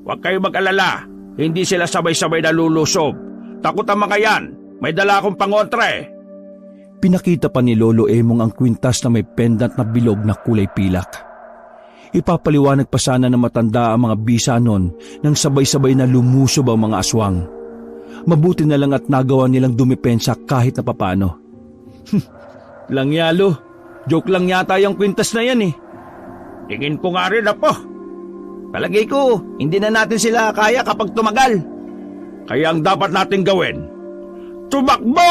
Speaker 1: Huwag kayo mag-alala. Hindi sila sabay-sabay na lulusob. Takot ang mga yan. May dala akong pangontra eh.
Speaker 2: Pinakita pa ni Lolo Emong ang kwintas na may pendant na bilog na kulay pilak. Ipapaliwanag pa sana na matanda ang mga bisa nun nang sabay-sabay na lumusob ang mga aswang. Mabuti na lang at nagawa nilang dumipensa kahit na papano.
Speaker 4: Langyalo. Joke lang yata yung kwintas na yan eh.
Speaker 1: Tingin ko nga rin po.
Speaker 3: Palagay ko, hindi na natin sila kaya kapag tumagal.
Speaker 1: Kaya ang dapat natin gawin, tumakbo!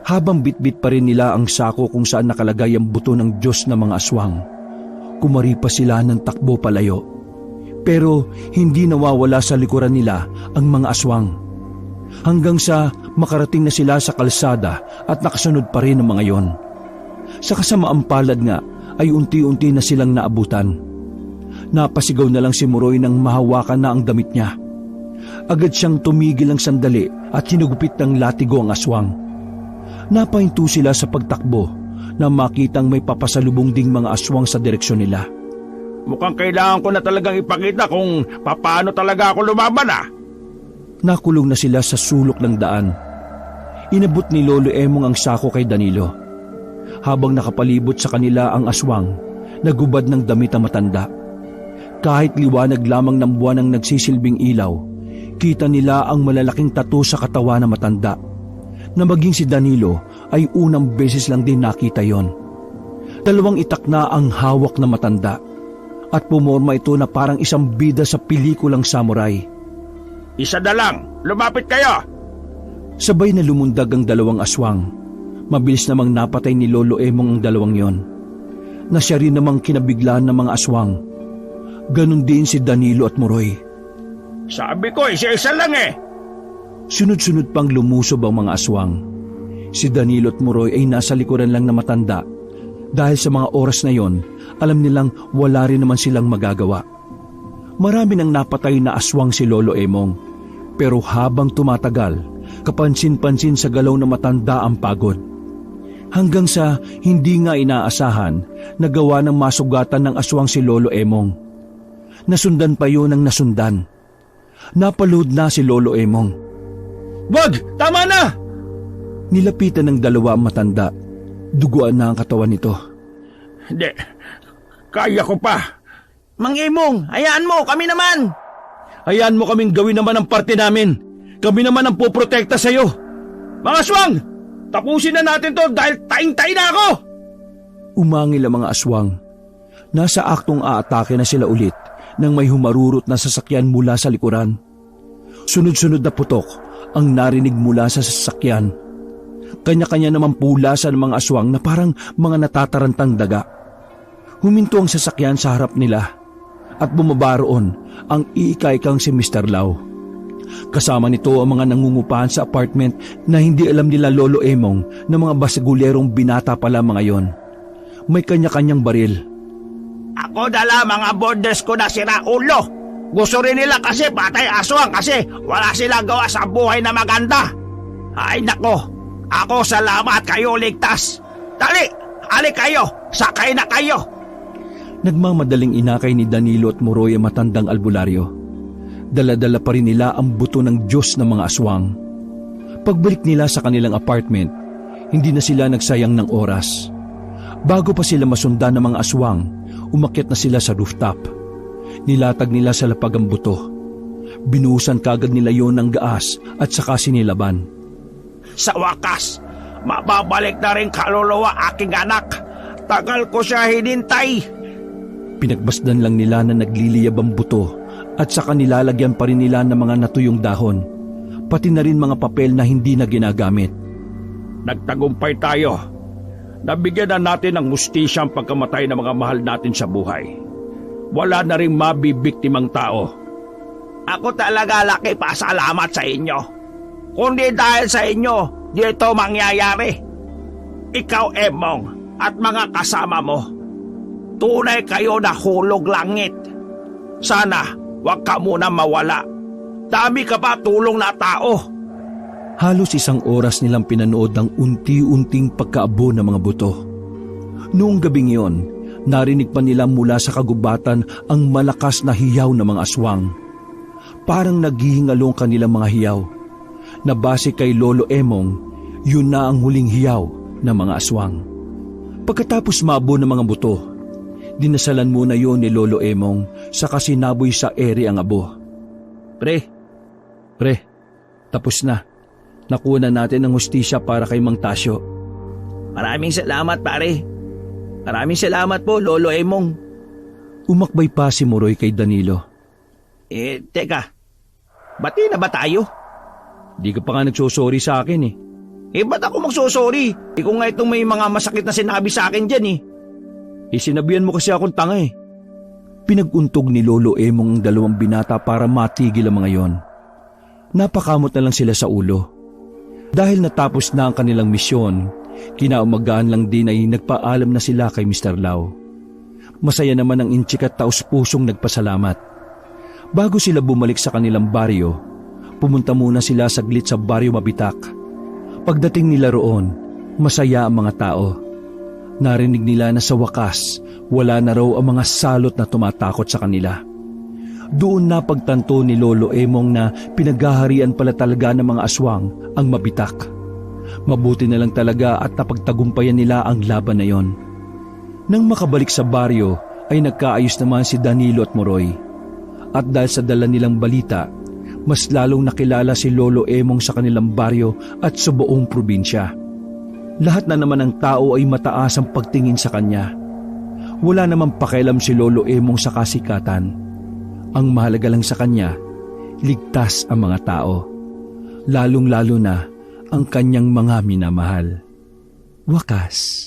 Speaker 2: Habang bitbit pa rin nila ang sako kung saan nakalagay ang buto ng Diyos ng mga aswang, kumari pa sila ng takbo palayo. Pero hindi nawawala sa likuran nila ang mga aswang. Hanggang sa makarating na sila sa kalsada at nakasunod pa rin ang mga yon. Sa kasamaang palad nga ay unti-unti na silang naabutan. Napasigaw na lang si Muroy nang mahawakan na ang damit niya. Agad siyang tumigil ng sandali at hinugupit ng latigo ang aswang. Napahinto sila sa pagtakbo na makitang may papasalubong ding mga aswang sa direksyon nila.
Speaker 1: Mukhang kailangan ko na talagang ipakita kung paano talaga ako lumaban ah.
Speaker 2: Nakulong na sila sa sulok ng daan. Inabot ni Lolo Emong ang sako kay Danilo. Habang nakapalibot sa kanila ang aswang, nagubad ng damit ang matanda. Kahit liwanag lamang ng buwan ang nagsisilbing ilaw, kita nila ang malalaking tattoo sa katawan ng matanda. Na maging si Danilo ay unang beses lang din nakita yon. 2 itak na ang hawak na matanda at pumorma ito na parang isang bida sa pelikulang samurai.
Speaker 1: Isa na lang, lumapit kayo!
Speaker 2: Sabay na lumundag ang 2 aswang. Mabilis namang napatay ni Lolo Emong ang 2 yon. Na siya rin namang kinabiglaan ng mga aswang. Ganon din si Danilo at Muroy.
Speaker 1: Sabi ko, isa-isa lang eh!
Speaker 2: Sunod-sunod pang lumusob ang mga aswang. Si Danilo at Muroy ay nasa likuran lang na matanda. Dahil sa mga oras na yon, alam nilang wala rin naman silang magagawa. Marami nang napatay na aswang si Lolo Emong. Pero habang tumatagal, kapansin-pansin sa galaw na matanda ang pagod. Hanggang sa hindi nga inaasahan, nagawa ng masugatan ng aswang si Lolo Emong. Nasundan pa yun ang nasundan. Napalood na si Lolo Emong.
Speaker 3: Wag! Tama na!
Speaker 2: Nilapitan ng 2 ang matanda. Duguan na ang katawan nito.
Speaker 1: Hindi, kaya ko pa.
Speaker 3: Mang Emong, hayaan mo, kami naman!
Speaker 4: Hayaan mo kaming gawin naman ang parte namin. Kami naman ang poprotekta sa'yo.
Speaker 1: Mga aswang! Tapusin na natin to dahil taing-taing na ako!
Speaker 2: Umangil ang mga aswang. Nasa aktong aatake na sila ulit nang may humarurot na sasakyan mula sa likuran. Sunod-sunod na putok ang narinig mula sa sasakyan. Kanya-kanya naman pulasan ng mga aswang na parang mga natatarantang daga. Huminto ang sasakyan sa harap nila at bumaba roon ang iikaykang si Mr. Lau. Kasama nito ang mga nangungupahan sa apartment na hindi alam nila Lolo Emong na mga basigulerong binata pala mga yon. May kanya-kanyang baril.
Speaker 1: Ako dala mga borders ko na sira ulo. Gusto rin nila kasi patay aswang kasi wala silang gawa sa buhay na maganda. Ay nako, ako salamat kayo ligtas. Dali, ali kayo, sakay na kayo.
Speaker 2: Nagmamadaling inakay ni Danilo at Moroy ang matandang albularyo. Dala-dala pa rin nila ang buto ng Diyos ng mga aswang. Pagbalik nila sa kanilang apartment, hindi na sila nagsayang ng oras. Bago pa sila masundan ng mga aswang, umakyat na sila sa rooftop. Nilatag nila sa lapag ang buto. Binuhusan kagad nila yon ng gaas at saka sinilaban.
Speaker 1: Sa wakas, mababalik na rin kaluluwa aking anak. Tagal ko siya hinintay.
Speaker 2: Pinagbasdan lang nila na nagliliyab ang buto at saka nilalagyan pa rin nila ng mga natuyong dahon, pati na rin mga papel na hindi na ginagamit.
Speaker 1: Nagtagumpay tayo. Nabigyan na natin ng hustisya ang pagkamatay ng mga mahal natin sa buhay. Wala na rin mabibiktimang tao. Ako talaga laki pasalamat sa inyo. Kundi dahil sa inyo, dito mangyayari. Ikaw, Emong, at mga kasama mo, tunay kayo na hulog langit. Sana, wag ka muna mawala. Dami ka pa tulong na tao.
Speaker 2: Halos 1 oras nilang pinanood ang unti-unting pagkaabo ng mga buto. Noong gabing iyon, narinig pa nila mula sa kagubatan ang malakas na hiyaw ng mga aswang. Parang naghihingalong kanilang mga hiyaw. Na base kay Lolo Emong, yun na ang huling hiyaw ng mga aswang. Pagkatapos maabo ng mga buto, dinasalan muna yon ni Lolo Emong saka sinaboy sa ere ang abo. Pre, tapos na. Nakuha na natin ang hustisya para kay Mang Tasyo.
Speaker 3: Maraming salamat, pare. Maraming salamat po, Lolo Emong.
Speaker 2: Umakbay pa si Moroy kay Danilo.
Speaker 3: Teka. Bati na ba tayo?
Speaker 2: Di ka pa nga nagsosorry sa akin eh.
Speaker 3: Ba't ako magsosorry? Ikaw nga itong may mga masakit na sinabi sa akin dyan eh.
Speaker 2: Sinabihan mo kasi akong tanga eh. Pinaguntog ni Lolo Emong ang 2 binata para matigil ang mga yon. Napakamot na lang sila sa ulo. Dahil natapos na ang kanilang misyon, kinaumagaan lang din ay nagpaalam na sila kay Mr. Lau. Masaya naman ang inchik at taus-pusong nagpasalamat. Bago sila bumalik sa kanilang baryo, pumunta muna sila saglit sa baryo Mabitak. Pagdating nila roon, masaya ang mga tao. Narinig nila na sa wakas, wala na raw ang mga salot na tumatakot sa kanila. Doon na pagtanto ni Lolo Emong na pinaghaharian pala talaga ng mga aswang ang Mabitak. Mabuti na lang talaga at napagtagumpayan nila ang laban na yon. Nang makabalik sa baryo ay nagkaayos naman si Danilo at Moroy. At dahil sa dala nilang balita, mas lalong nakilala si Lolo Emong sa kanilang baryo at sa buong probinsya. Lahat na naman ng tao ay mataas ang pagtingin sa kanya. Wala namang pakialam si Lolo Emong sa kasikatan. Ang mahalaga lang sa kanya, ligtas ang mga tao. Lalong-lalo na ang kanyang mga minamahal. Wakas.